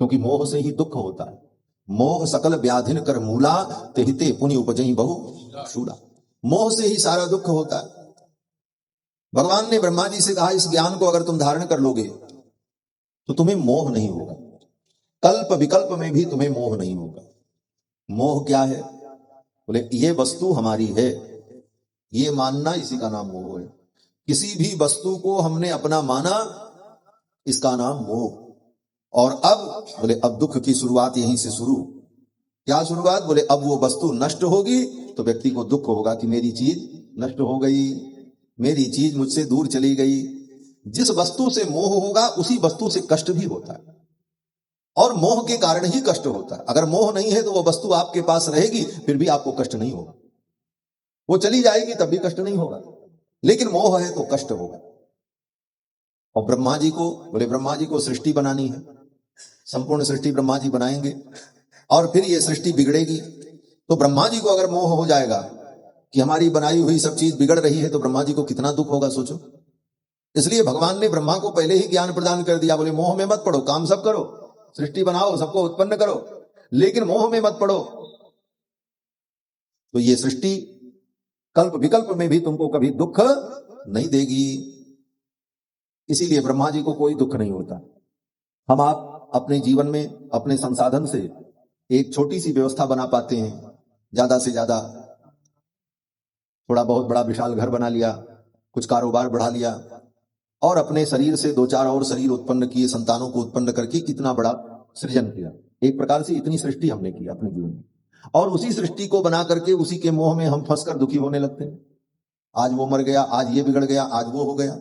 S1: क्योंकि मोह से ही दुख होता है। मोह सकल व्याधिन कर मूला तेहिते पुनि उपजहि बहु शूला। मोह से ही सारा दुख होता है। भगवान ने ब्रह्मा जी से कहा इस ज्ञान को अगर तुम धारण कर लोगे तो तुम्हें मोह नहीं होगा, कल्प विकल्प में भी तुम्हें मोह नहीं होगा। मोह क्या है? बोले ये वस्तु हमारी है, ये मानना, इसी का नाम मोह है। किसी भी वस्तु को हमने अपना माना, इसका नाम मोह। और अब बोले अब दुख की शुरुआत यहीं से शुरू। क्या शुरुआत? बोले अब वो वस्तु नष्ट होगी तो व्यक्ति को दुख होगा कि मेरी चीज नष्ट हो गई, मेरी चीज मुझसे दूर चली गई। जिस वस्तु से मोह होगा उसी वस्तु से कष्ट भी होता है, और मोह के कारण ही कष्ट होता है। अगर मोह नहीं है तो वो वस्तु आपके पास रहेगी फिर भी आपको कष्ट नहीं होगा, वो चली जाएगी तब भी कष्ट नहीं होगा, लेकिन मोह है तो कष्ट होगा। और ब्रह्मा जी को बोले ब्रह्मा जी को सृष्टि बनानी है, संपूर्ण सृष्टि ब्रह्मा जी बनाएंगे और फिर ये सृष्टि बिगड़ेगी। तो ब्रह्मा जी को अगर मोह हो जाएगा कि हमारी बनाई हुई सब चीज बिगड़ रही है तो ब्रह्मा जी को कितना दुख होगा सोचो। इसलिए भगवान ने ब्रह्मा को पहले ही ज्ञान प्रदान कर दिया। बोले मोह में मत पड़ो, काम सब करो, सृष्टि बनाओ, सबको उत्पन्न करो, लेकिन मोह में मत पड़ो। तो ये सृष्टि कल्प विकल्प में भी तुमको कभी दुख नहीं देगी। इसीलिए ब्रह्मा जी को कोई दुख नहीं होता। हम आप अपने जीवन में अपने संसाधन से एक छोटी सी व्यवस्था बना पाते हैं, ज्यादा से ज्यादा थोड़ा बहुत बड़ा विशाल घर बना लिया, कुछ कारोबार बढ़ा लिया और अपने शरीर से 2-4 और शरीर उत्पन्न किए, संतानों को उत्पन्न करके कितना बड़ा सृजन किया। एक प्रकार से इतनी सृष्टि हमने की अपने जीवन में, और उसी सृष्टि को बना करके उसी के मोह में हम फंसकर दुखी होने लगते हैं। आज वो मर गया, आज ये बिगड़ गया, आज वो हो गया,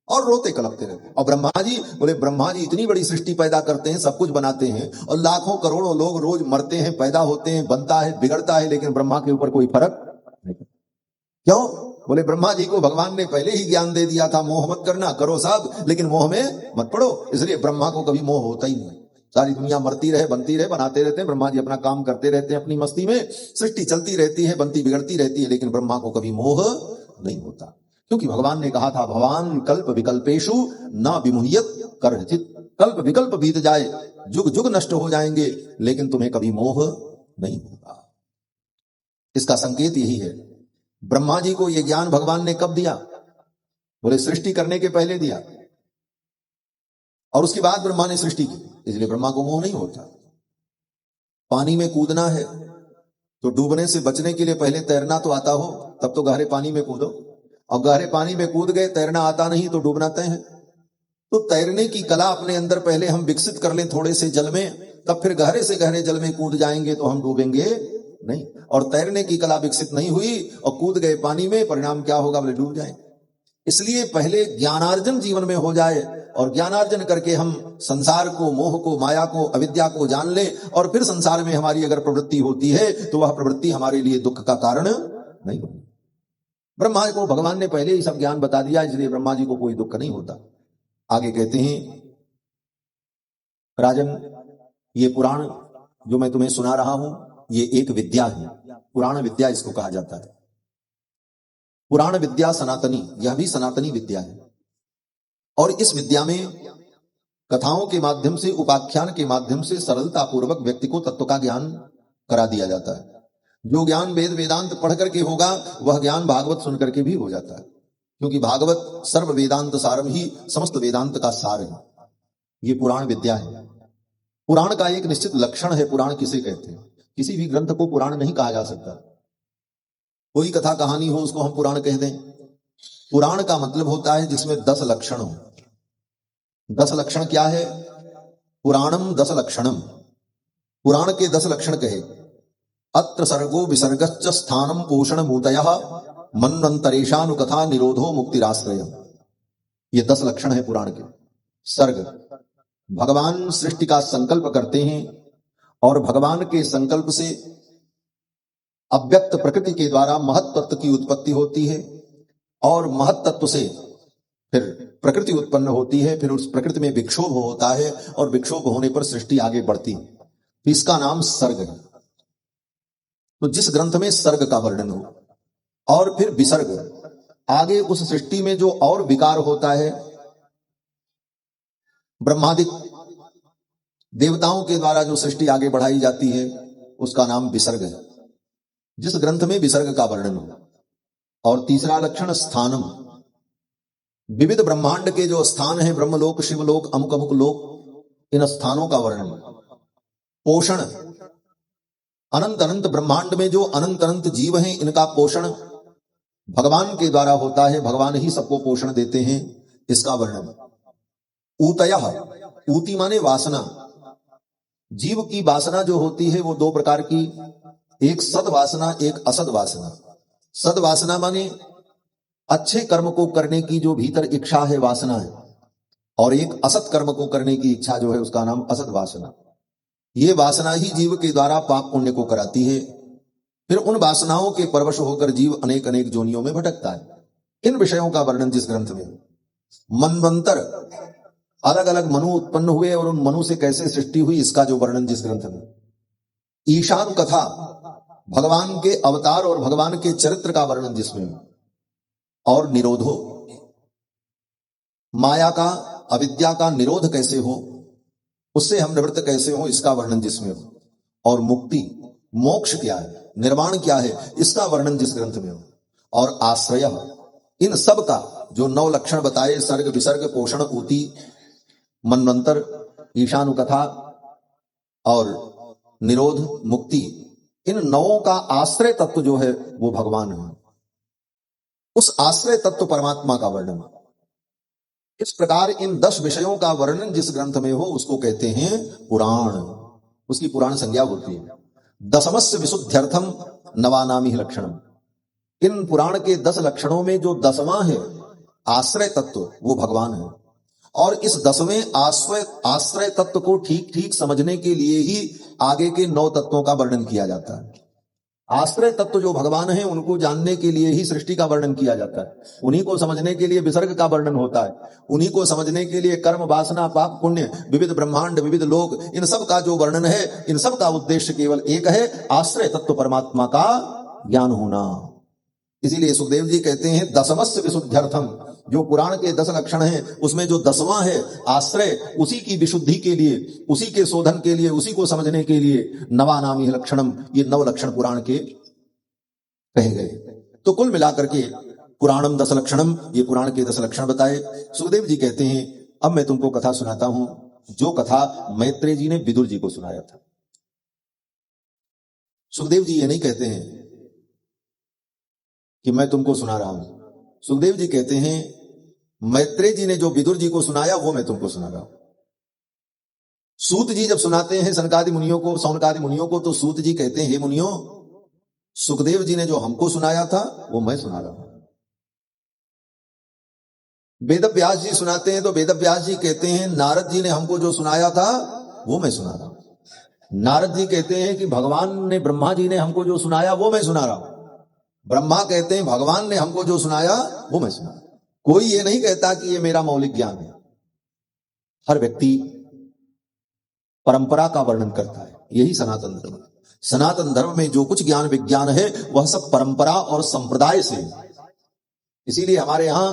S1: और रोते कलपते रहते। और ब्रह्मा जी बोले ब्रह्मा जी इतनी बड़ी सृष्टि पैदा करते हैं, सब कुछ बनाते हैं, और लाखों करोड़ों लोग रोज मरते हैं, पैदा होते हैं, बनता है, बिगड़ता है, लेकिन ब्रह्मा के ऊपर कोई फर्क नहीं। क्यों? बोले ब्रह्मा जी को भगवान ने पहले ही ज्ञान दे दिया था, मोह मत करना, करो सब लेकिन मोह में मत पड़ो। इसलिए ब्रह्मा को कभी मोह होता ही नहीं। सारी दुनिया मरती रहे, बनती रहे, बनाते रहते हैं, ब्रह्मा जी अपना काम करते रहते हैं अपनी मस्ती में, सृष्टि चलती रहती है, बनती बिगड़ती रहती है, लेकिन ब्रह्मा को कभी मोह नहीं होता, क्योंकि भगवान ने कहा था भगवान कल्प विकल्पेशु न विमुह्यत करचित। कल्प विकल्प बीत जाए, जुग जुग नष्ट हो जाएंगे, लेकिन तुम्हें कभी मोह नहीं होगा। इसका संकेत यही है। ब्रह्मा जी को यह ज्ञान भगवान ने कब दिया? बोले सृष्टि करने के पहले दिया। और उसके बाद ब्रह्मा ने सृष्टि की, इसलिए ब्रह्मा को मोह नहीं होता। पानी में कूदना है तो डूबने से बचने के लिए पहले तैरना तो आता हो, तब तो गहरे पानी में कूदो। और गहरे पानी में कूद गए, तैरना आता नहीं तो डूबना तय है। तो तैरने की कला अपने अंदर पहले हम विकसित कर लें थोड़े से जल में, तब फिर गहरे से गहरे जल में कूद जाएंगे तो हम डूबेंगे नहीं। और तैरने की कला विकसित नहीं हुई और कूद गए पानी में, परिणाम क्या होगा, बोले डूब जाएंगे। इसलिए पहले ज्ञानार्जन जीवन में हो जाए और ज्ञानार्जन करके हम संसार को, मोह को, माया को, अविद्या को जान लें और फिर संसार में हमारी अगर प्रवृत्ति होती है तो वह प्रवृत्ति हमारे लिए दुख का कारण नहीं होती। ब्रह्मा को भगवान ने पहले ही सब ज्ञान बता दिया, इसलिए ब्रह्मा जी को कोई दुख नहीं होता। आगे कहते हैं, राजन ये पुराण जो मैं तुम्हें सुना रहा हूं ये एक विद्या है, पुराण विद्या इसको कहा जाता है। पुराण विद्या सनातनी, यह भी सनातनी विद्या है। और इस विद्या में कथाओं के माध्यम से, उपाख्यान के माध्यम से सरलता पूर्वक व्यक्ति को तत्व का ज्ञान करा दिया जाता है। जो ज्ञान वेद वेदांत पढ़ करके होगा वह ज्ञान भागवत सुन करके भी हो जाता है, क्योंकि भागवत सर्व वेदांत सारम ही समस्त वेदांत का सार है। ये पुराण विद्या है। पुराण का एक निश्चित लक्षण है। पुराण किसे कहते हैं? किसी भी ग्रंथ को पुराण नहीं कहा जा सकता। कोई कथा कहानी हो उसको हम पुराण कह दें। पुराण का मतलब होता है जिसमें 10 लक्षण हो। 10 लक्षण क्या है? पुराणम 10 लक्षणम। पुराण के 10 लक्षण कहे, अत्र सर्गो विसर्गश्च स्थानम पोषण मूतयः मन्वंतरेशानुकथा निरोधो मुक्तिराश्रय। ये 10 लक्षण है पुराण के। सर्ग, भगवान सृष्टि का संकल्प करते हैं और भगवान के संकल्प से अव्यक्त प्रकृति के द्वारा महत तत्व की उत्पत्ति होती है और महत तत्व से फिर प्रकृति उत्पन्न होती है, फिर उस प्रकृति में विक्षोभ होता है और विक्षोभ होने पर सृष्टि आगे बढ़ती है। तो इसका नाम सर्ग है। तो जिस ग्रंथ में सर्ग का वर्णन हो और फिर विसर्ग, आगे उस सृष्टि में जो और विकार होता है, ब्रह्मादि देवताओं के द्वारा जो सृष्टि आगे बढ़ाई जाती है उसका नाम विसर्ग है। जिस ग्रंथ में विसर्ग का वर्णन हो। और तीसरा लक्षण स्थानम, विविध ब्रह्मांड के जो स्थान है, ब्रह्मलोक, शिवलोक, अमुक अमुक लोक, इन स्थानों का वर्णन। पोषण, अनंत अनंत ब्रह्मांड में जो अनंत अनंत जीव हैं इनका पोषण भगवान के द्वारा होता है, भगवान ही सबको पोषण देते हैं, इसका वर्णन। ऊतयः, ऊती माने वासना। जीव की वासना जो होती है वो 2 प्रकार की, एक सद वासना, एक असद वासना। सद वासना माने अच्छे कर्म को करने की जो भीतर इच्छा है, वासना है, और एक असत कर्म को करने की इच्छा जो है उसका नाम असद वासना। ये वासना ही जीव के द्वारा पाप पुण्य को कराती है। फिर उन वासनाओं के परवश होकर जीव अनेक अनेक जोनियों में भटकता है। इन विषयों का वर्णन जिस ग्रंथ में। मनवंतर, अलग अलग मनु उत्पन्न हुए और उन मनु से कैसे सृष्टि हुई, इसका जो वर्णन जिस ग्रंथ में। ईशान कथा, भगवान के अवतार और भगवान के चरित्र का वर्णन जिसमें। और निरोधो, माया का, अविद्या का निरोध कैसे हो, उससे हम निवृत्त कैसे हो, इसका वर्णन जिसमें हो। और मुक्ति, मोक्ष क्या है, निर्वाण क्या है, इसका वर्णन जिस ग्रंथ में हो। और आश्रय, इन सब का जो 9 लक्षण बताए, सर्ग, विसर्ग, पोषण, ऊती, मनवंतर, ईशानुकथा और निरोध, मुक्ति, इन 9 का आश्रय तत्व जो है वो भगवान है। उस आश्रय तत्व परमात्मा का वर्णन। इस प्रकार इन 10 विषयों का वर्णन जिस ग्रंथ में हो उसको कहते हैं पुराण। उसकी पुराण संज्ञा होती है। दशमस्य विशुद्ध्यर्थम नवानामि लक्षणम। इन पुराण के 10 लक्षणों में जो 10वां है आश्रय तत्व, वो भगवान है। और इस 10वें आश्रय तत्व को ठीक ठीक समझने के लिए ही आगे के 9 तत्वों का वर्णन किया जाता है। आश्रय तत्व जो भगवान है उनको जानने के लिए ही सृष्टि का वर्णन किया जाता है। उन्हीं को समझने के लिए विसर्ग का वर्णन होता है। उन्हीं को समझने के लिए कर्म, वासना, पाप, पुण्य, विविध ब्रह्मांड, विविध लोक, इन सब का जो वर्णन है, इन सब का उद्देश्य केवल एक है, आश्रय तत्व परमात्मा का ज्ञान होना। इसीलिए सुखदेव जी कहते हैं दशमस्य विशुद्ध्यर्थम। जो पुराण के 10 लक्षण हैं उसमें जो 10वां है आश्रय, उसी की विशुद्धि के लिए, उसी के शोधन के लिए, उसी को समझने के लिए नवानामि लक्षणम, ये 9 लक्षण पुराण के कहे गए। तो कुल मिलाकर के पुराणम 10 लक्षणम, ये पुराण के 10 लक्षण बताए। सुखदेव जी कहते हैं अब मैं तुमको कथा सुनाता हूं, जो कथा मैत्रेय जी ने विदुर जी को सुनाया था। सुखदेव जी ये नहीं कहते हैं कि मैं तुमको सुना रहा हूं, सुखदेव जी कहते हैं मैत्रेय जी ने जो विदुर जी को सुनाया वो मैं तुमको सुना रहा हूं। सूत जी जब सुनाते हैं सनकादि मुनियों को, सौनकादि मुनियों को, तो सूत जी कहते हैं हे मुनियों, सुखदेव जी ने जो हमको सुनाया था वो मैं सुना रहा हूं। वेद व्यास जी सुनाते हैं तो वेद व्यास जी कहते हैं नारद जी ने हमको जो सुनाया था वो मैं सुना रहा हूं। नारद जी कहते हैं कि भगवान ने, ब्रह्मा जी ने हमको जो सुनाया वो मैं सुना रहा हूं। ब्रह्मा कहते हैं भगवान ने हमको जो सुनाया वो मैं सुना। कोई ये नहीं कहता कि ये मेरा मौलिक ज्ञान है। हर व्यक्ति परंपरा का वर्णन करता है, यही सनातन धर्म। सनातन धर्म में जो कुछ ज्ञान विज्ञान है वह सब परंपरा और संप्रदाय से है। इसीलिए हमारे यहां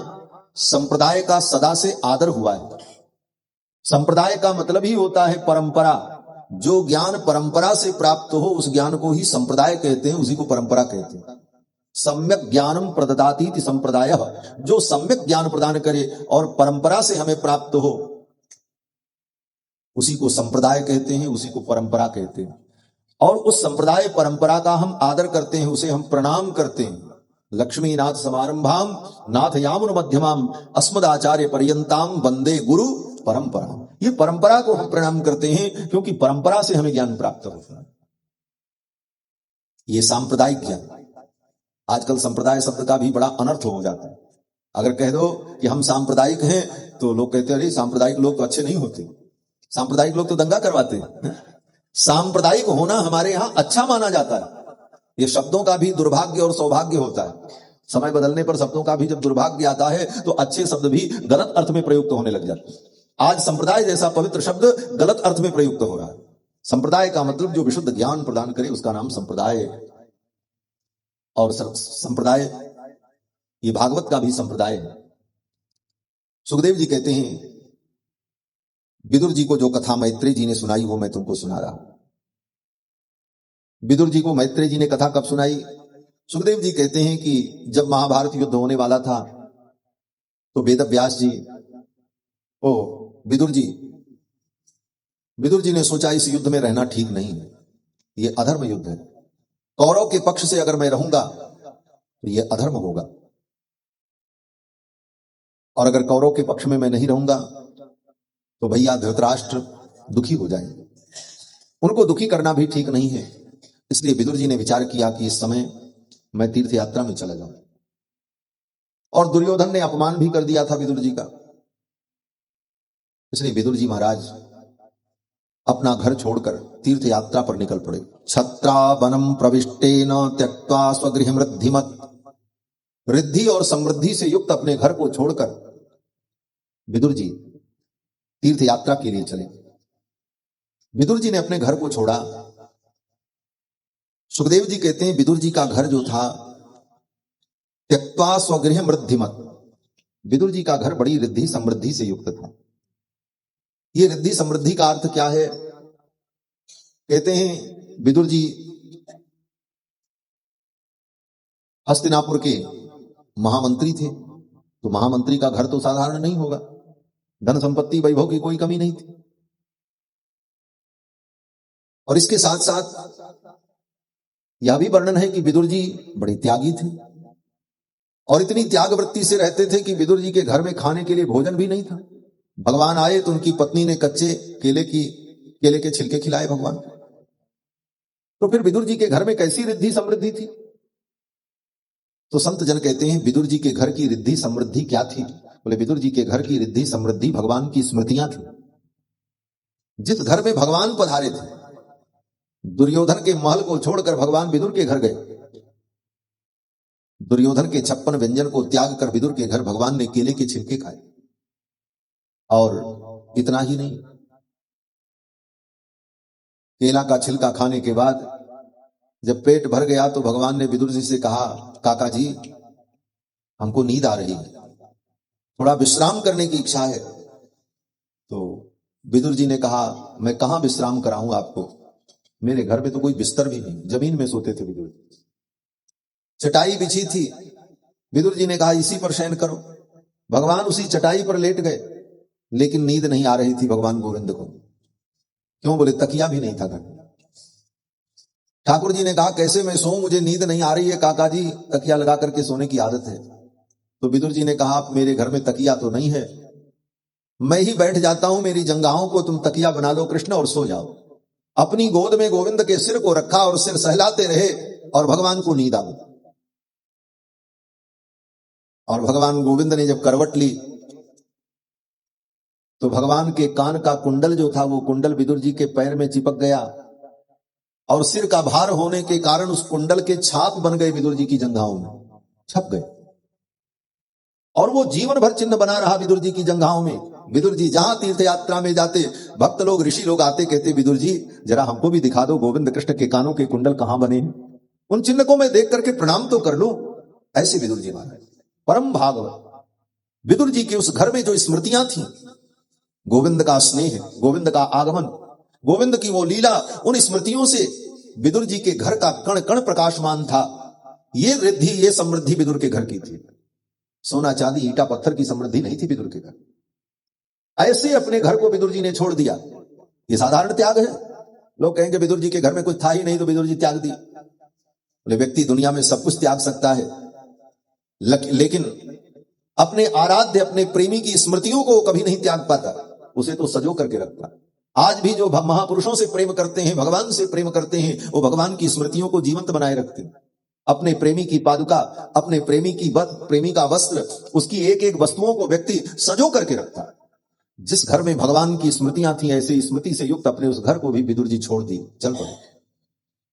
S1: संप्रदाय का सदा से आदर हुआ है। संप्रदाय का मतलब ही होता है परंपरा। जो ज्ञान परंपरा से प्राप्त हो उस ज्ञान को ही संप्रदाय कहते हैं, उसी को परंपरा कहते हैं। सम्यक ज्ञानम प्रददाति संप्रदाय, जो सम्यक ज्ञान प्रदान करे और परंपरा से हमें प्राप्त हो उसी को संप्रदाय कहते हैं, उसी को परंपरा कहते हैं। और उस संप्रदाय परंपरा का हम आदर करते हैं, उसे हम प्रणाम करते हैं। लक्ष्मी नाथ समारंभाम नाथ यामुन मध्यमाम अस्मदाचार्य पर्यंताम वंदे गुरु परंपरा। ये परंपरा को हम प्रणाम करते हैं क्योंकि परंपरा से हमें ज्ञान प्राप्त होता है। ये सांप्रदायिक ज्ञान। आजकल संप्रदाय शब्द का भी बड़ा अनर्थ हो जाता है। अगर कह दो कि हम सांप्रदायिक हैं तो लोग कहते हैं अरे सांप्रदायिक लोग तो अच्छे नहीं होते, सांप्रदायिक लोग तो दंगा करवाते हैं। सांप्रदायिक होना हमारे यहां अच्छा माना जाता है। ये शब्दों का भी दुर्भाग्य और सौभाग्य होता है। समय बदलने पर शब्दों का भी जब दुर्भाग्य आता है तो अच्छे शब्द भी गलत अर्थ में प्रयुक्त होने लग जाते हैं। आज संप्रदाय जैसा पवित्र शब्द गलत अर्थ में प्रयुक्त हो रहा है। संप्रदाय का मतलब जो विशुद्ध ज्ञान प्रदान करे उसका नाम संप्रदाय है। और संप्रदाय ये भागवत का भी संप्रदाय है। सुखदेव जी कहते हैं विदुर जी को जो कथा मैत्रेय जी ने सुनाई वो मैं तुमको सुना रहा हूं। विदुर जी को मैत्रेय जी ने कथा कब सुनाई? सुखदेव जी कहते हैं कि जब महाभारत युद्ध होने वाला था तो वेद व्यास जी विदुर जी ने सोचा इस युद्ध में रहना ठीक नहीं है, ये अधर्म युद्ध है। कौरव के पक्ष से अगर मैं रहूंगा तो ये अधर्म होगा, और अगर कौरव के पक्ष में मैं नहीं रहूंगा तो भैया धृतराष्ट्र दुखी हो जाएंगे, उनको दुखी करना भी ठीक नहीं है। इसलिए विदुर जी ने विचार किया कि इस समय मैं तीर्थ यात्रा में चला जाऊं। और दुर्योधन ने अपमान भी कर दिया था विदुर जी का। इसलिए विदुर जी महाराज अपना घर छोड़कर तीर्थ यात्रा पर निकल पड़े। छत्रा वनम प्रविष्टेन त्यक्त्वा स्वगृहं रिद्धिमत्, रिद्धि और समृद्धि से युक्त अपने घर को छोड़कर विदुर जी तीर्थ यात्रा के लिए चले। विदुर जी ने अपने घर को छोड़ा। सुखदेव जी कहते हैं विदुर जी का घर जो था त्यक्त्वा स्वगृहं रिद्धिमत्, विदुर जी का घर बड़ी रिद्धि समृद्धि से युक्त था। ये रिद्धि समृद्धि का अर्थ क्या है? कहते हैं विदुर जी हस्तिनापुर के महामंत्री थे, तो महामंत्री का घर तो साधारण नहीं होगा, धन संपत्ति वैभव की कोई कमी नहीं थी। और इसके साथ साथ यह भी वर्णन है कि विदुर जी बड़े त्यागी थे और इतनी त्याग वृत्ति से रहते थे कि विदुर जी के घर में खाने के लिए भोजन भी नहीं था। भगवान आए तो उनकी पत्नी ने कच्चे केले के छिलके खिलाए भगवान। तो फिर विदुर जी के घर में कैसी रिद्धि समृद्धि थी? तो संत जन कहते हैं विदुर जी के घर की रिद्धि समृद्धि क्या थी? बोले विदुर जी के घर की रिद्धि समृद्धि भगवान की स्मृतियां थी। जिस घर में भगवान पधारे थे, दुर्योधन के महल को छोड़कर भगवान विदुर के घर गए। दुर्योधन के 56 व्यंजन को त्याग कर विदुर के घर भगवान ने केले के छिलके खाए। और इतना ही नहीं, केला का छिलका खाने के बाद जब पेट भर गया तो भगवान ने विदुर जी से कहा, काका जी हमको नींद आ रही है, थोड़ा विश्राम करने की इच्छा है। तो विदुर जी ने कहा, मैं कहां विश्राम कराऊं आपको, मेरे घर में तो कोई बिस्तर भी नहीं, जमीन में सोते थे विदुर जी। चटाई बिछी थी, विदुर जी ने कहा इसी पर शयन करो। भगवान उसी चटाई पर लेट गए लेकिन नींद नहीं आ रही थी भगवान गोविंद को। क्यों? बोले तकिया भी नहीं था घर। ठाकुर जी ने कहा कैसे मैं सोऊं, मुझे नींद नहीं आ रही है काका जी, तकिया लगा करके सोने की आदत है। तो विदुर जी ने कहा आप मेरे घर में तकिया तो नहीं है, मैं ही बैठ जाता हूं, मेरी जंघाओं को तुम तकिया बना लो कृष्ण और सो जाओ। अपनी गोद में गोविंद के सिर को रखा और सिर सहलाते रहे और भगवान को नींद आ गई। और भगवान गोविंद ने जब करवट ली तो भगवान के कान का कुंडल जो था वो कुंडल विदुर जी के पैर में चिपक गया और सिर का भार होने के कारण उस कुंडल के छाप बन गए विदुर जी की जंघाओं में, छप गए और वो जीवन भर चिन्ह बना रहा विदुर जी की जंघाओं में। विदुर जी जहां तीर्थ यात्रा में जाते, भक्त लोग ऋषि लोग आते, कहते विदुर जी जरा हमको भी दिखा दो गोविंद कृष्ण के कानों के कुंडल कहां बने, उन चिन्ह को मैं देख करके प्रणाम तो कर लूं। ऐसे विदुर जी महाराज परम भागवत। विदुर जी के उस घर में जो स्मृतियां थी, गोविंद का स्नेह, गोविंद का आगमन, गोविंद की वो लीला, उन स्मृतियों से विदुर जी के घर का कण कण प्रकाशमान था। ये रिद्धि, ये समृद्धि विदुर के घर की थी। सोना चांदी ईटा पत्थर की समृद्धि नहीं थी विदुर के घर। ऐसे अपने घर को विदुर जी ने छोड़ दिया। ये साधारण त्याग है। लोग कहेंगे विदुर जी के घर में कुछ था ही नहीं तो विदुर जी त्याग दिया। बोले व्यक्ति दुनिया में सब कुछ त्याग सकता है, लेकिन अपने आराध्य, अपने प्रेमी की स्मृतियों को कभी नहीं त्याग पाता, उसे तो सजो करके रखता। आज भी जो महापुरुषों से प्रेम करते हैं, भगवान से प्रेम करते हैं, वो भगवान की स्मृतियों को जीवंत बनाए रखते हैं। अपने प्रेमी की पादुका, अपने प्रेमी की प्रेमी का वस्त्र, उसकी एक एक वस्तुओं को व्यक्ति सजो करके रखता। जिस घर में भगवान की स्मृतियां थी, ऐसी स्मृति से युक्त अपने उस घर को भी विदुर जी छोड़ दी, चल पड़े।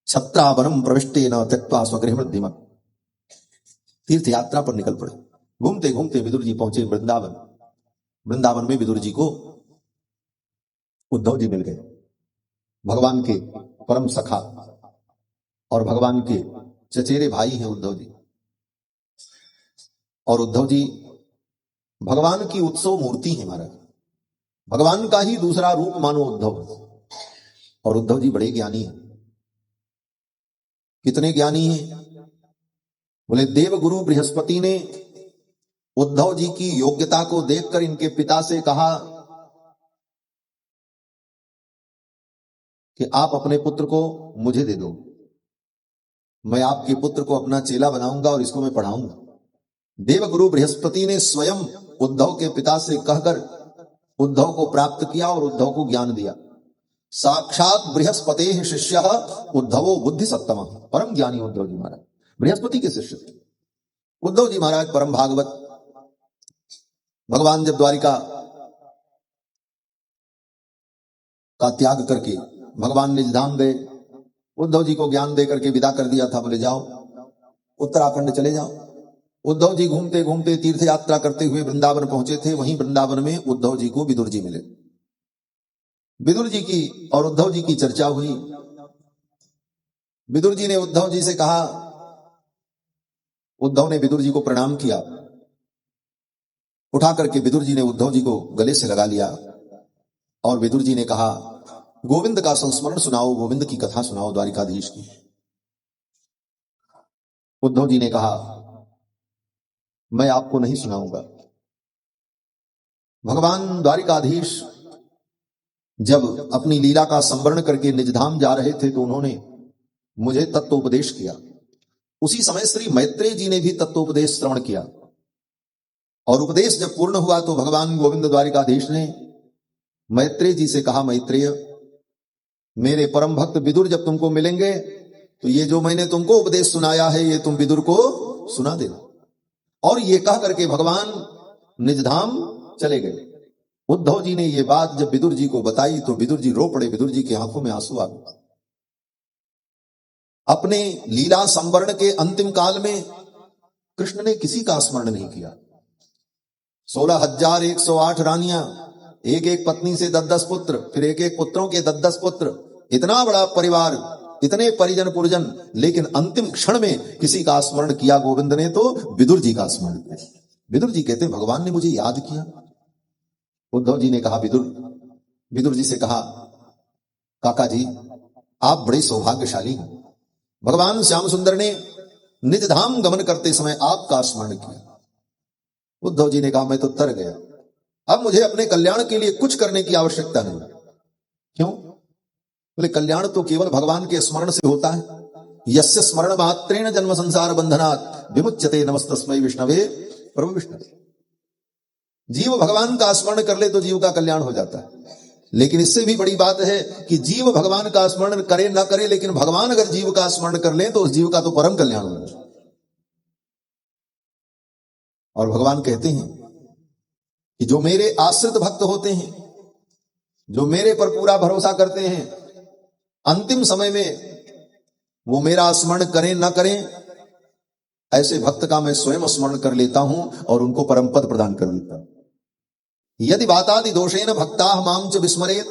S1: छत्रावरम प्रविष्टेन त्यक्त्वा स्वगृहमध्यमम्, तीर्थ यात्रा पर निकल पड़े। घूमते घूमते विदुर जी पहुंचे वृंदावन। वृंदावन में विदुर जी को उद्धव जी मिल गए, भगवान के परम सखा और भगवान के चचेरे भाई हैं उद्धव जी। और उद्धव जी भगवान की उत्सव मूर्ति है महाराज, भगवान का ही दूसरा रूप मानो उद्धव। और उद्धव जी बड़े ज्ञानी हैं। कितने ज्ञानी हैं? बोले देव गुरु बृहस्पति ने उद्धव जी की योग्यता को देखकर इनके पिता से कहा कि आप अपने पुत्र को मुझे दे दो, मैं आपके पुत्र को अपना चेला बनाऊंगा और इसको मैं पढ़ाऊंगा। देवगुरु बृहस्पति ने स्वयं उद्धव के पिता से कहकर उद्धव को प्राप्त किया और उद्धव को ज्ञान दिया। साक्षात बृहस्पति शिष्य उद्धवो बुद्धि सत्तम, परम ज्ञानी उद्धव जी महाराज बृहस्पति के शिष्य थे। उद्धव जी महाराज परम भागवत। भगवान जब द्वारिका का त्याग करके भगवान निज धाम गए, उद्धव जी को ज्ञान देकर के विदा कर दिया था। बोले जाओ उत्तराखंड चले जाओ। उद्धव जी घूमते घूमते तीर्थ यात्रा करते हुए वृंदावन पहुंचे थे। वहीं वृंदावन में उद्धव जी को विदुर जी मिले। विदुर जी की और उद्धव जी की चर्चा हुई। विदुर जी ने उद्धव जी से कहा, उद्धव ने विदुर जी को प्रणाम किया, उठा करके विदुर जी ने उद्धव जी को गले से लगा लिया और विदुर जी ने कहा गोविंद का संस्मरण सुनाओ, गोविंद की कथा सुनाओ द्वारिकाधीश की। उद्धव जी ने कहा मैं आपको नहीं सुनाऊंगा। भगवान द्वारिकाधीश जब अपनी लीला का संवरण करके निजधाम जा रहे थे तो उन्होंने मुझे तत्वोपदेश किया। उसी समय श्री मैत्रेय जी ने भी तत्वोपदेश श्रवण किया और उपदेश जब पूर्ण हुआ तो भगवान गोविंद द्वारिकाधीश ने मैत्रेय जी से कहा, मैत्रेय मेरे परम भक्त विदुर जब तुमको मिलेंगे तो ये जो मैंने तुमको उपदेश सुनाया है ये तुम विदुर को सुना देना। और ये कह करके भगवान निजधाम चले गए। उद्धव जी ने ये बात जब विदुर जी को बताई तो विदुर जी रो पड़े। विदुर जी की आंखों में आंसू आ गए। अपने लीला संवरण के अंतिम काल में कृष्ण ने किसी का स्मरण नहीं किया। 16,108 रानियां, एक एक पत्नी से 10-10 पुत्र, फिर एक एक पुत्रों के 10-10 पुत्र, इतना बड़ा परिवार, इतने परिजन पुरजन, लेकिन अंतिम क्षण में किसी का स्मरण किया गोविंद ने तो विदुर जी का स्मरण किया। विदुर जी कहते भगवान ने मुझे याद किया। उद्धव जी ने कहा विदुर जी से कहा, काका जी आप बड़े सौभाग्यशाली हैं। भगवान श्याम सुंदर ने निज धाम गमन करते समय आपका स्मरण किया। उद्धव जी ने कहा मैं तो तर गया, अब मुझे अपने कल्याण के लिए कुछ करने की आवश्यकता नहीं। क्यों? बोले कल्याण तो केवल भगवान के स्मरण से होता है। यस्य स्मरण मात्रेण जन्म संसार बंधनात् विमुच्यते नमस्तस्मै विष्णवे प्रभु विष्णवे। जीव भगवान का स्मरण कर ले तो जीव का कल्याण हो जाता है। लेकिन इससे भी बड़ी बात है कि जीव भगवान का स्मरण करे ना करे, लेकिन भगवान अगर जीव का स्मरण कर ले तो उस जीव का तो परम कल्याण होगा। और भगवान कहते हैं कि जो मेरे आश्रित भक्त होते हैं, जो मेरे पर पूरा भरोसा करते हैं, अंतिम समय में वो मेरा स्मरण करें ना करें, ऐसे भक्त का मैं स्वयं स्मरण कर लेता हूं और उनको परम पद प्रदान कर देता हूं। यदि बातादि दोषेन भक्ताः मां च विस्मरेत्,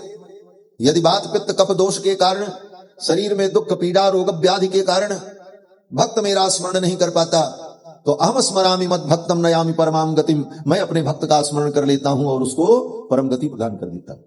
S1: यदि बात पित्त कफ दोष के कारण, शरीर में दुख पीड़ा रोग व्याधि के कारण भक्त मेरा स्मरण नहीं कर पाता, तो अहम स्मरामि मद भक्तम नयामि परमाम गतिम, मैं अपने भक्त का स्मरण कर लेता हूं और उसको परम गति प्रदान कर देता हूं।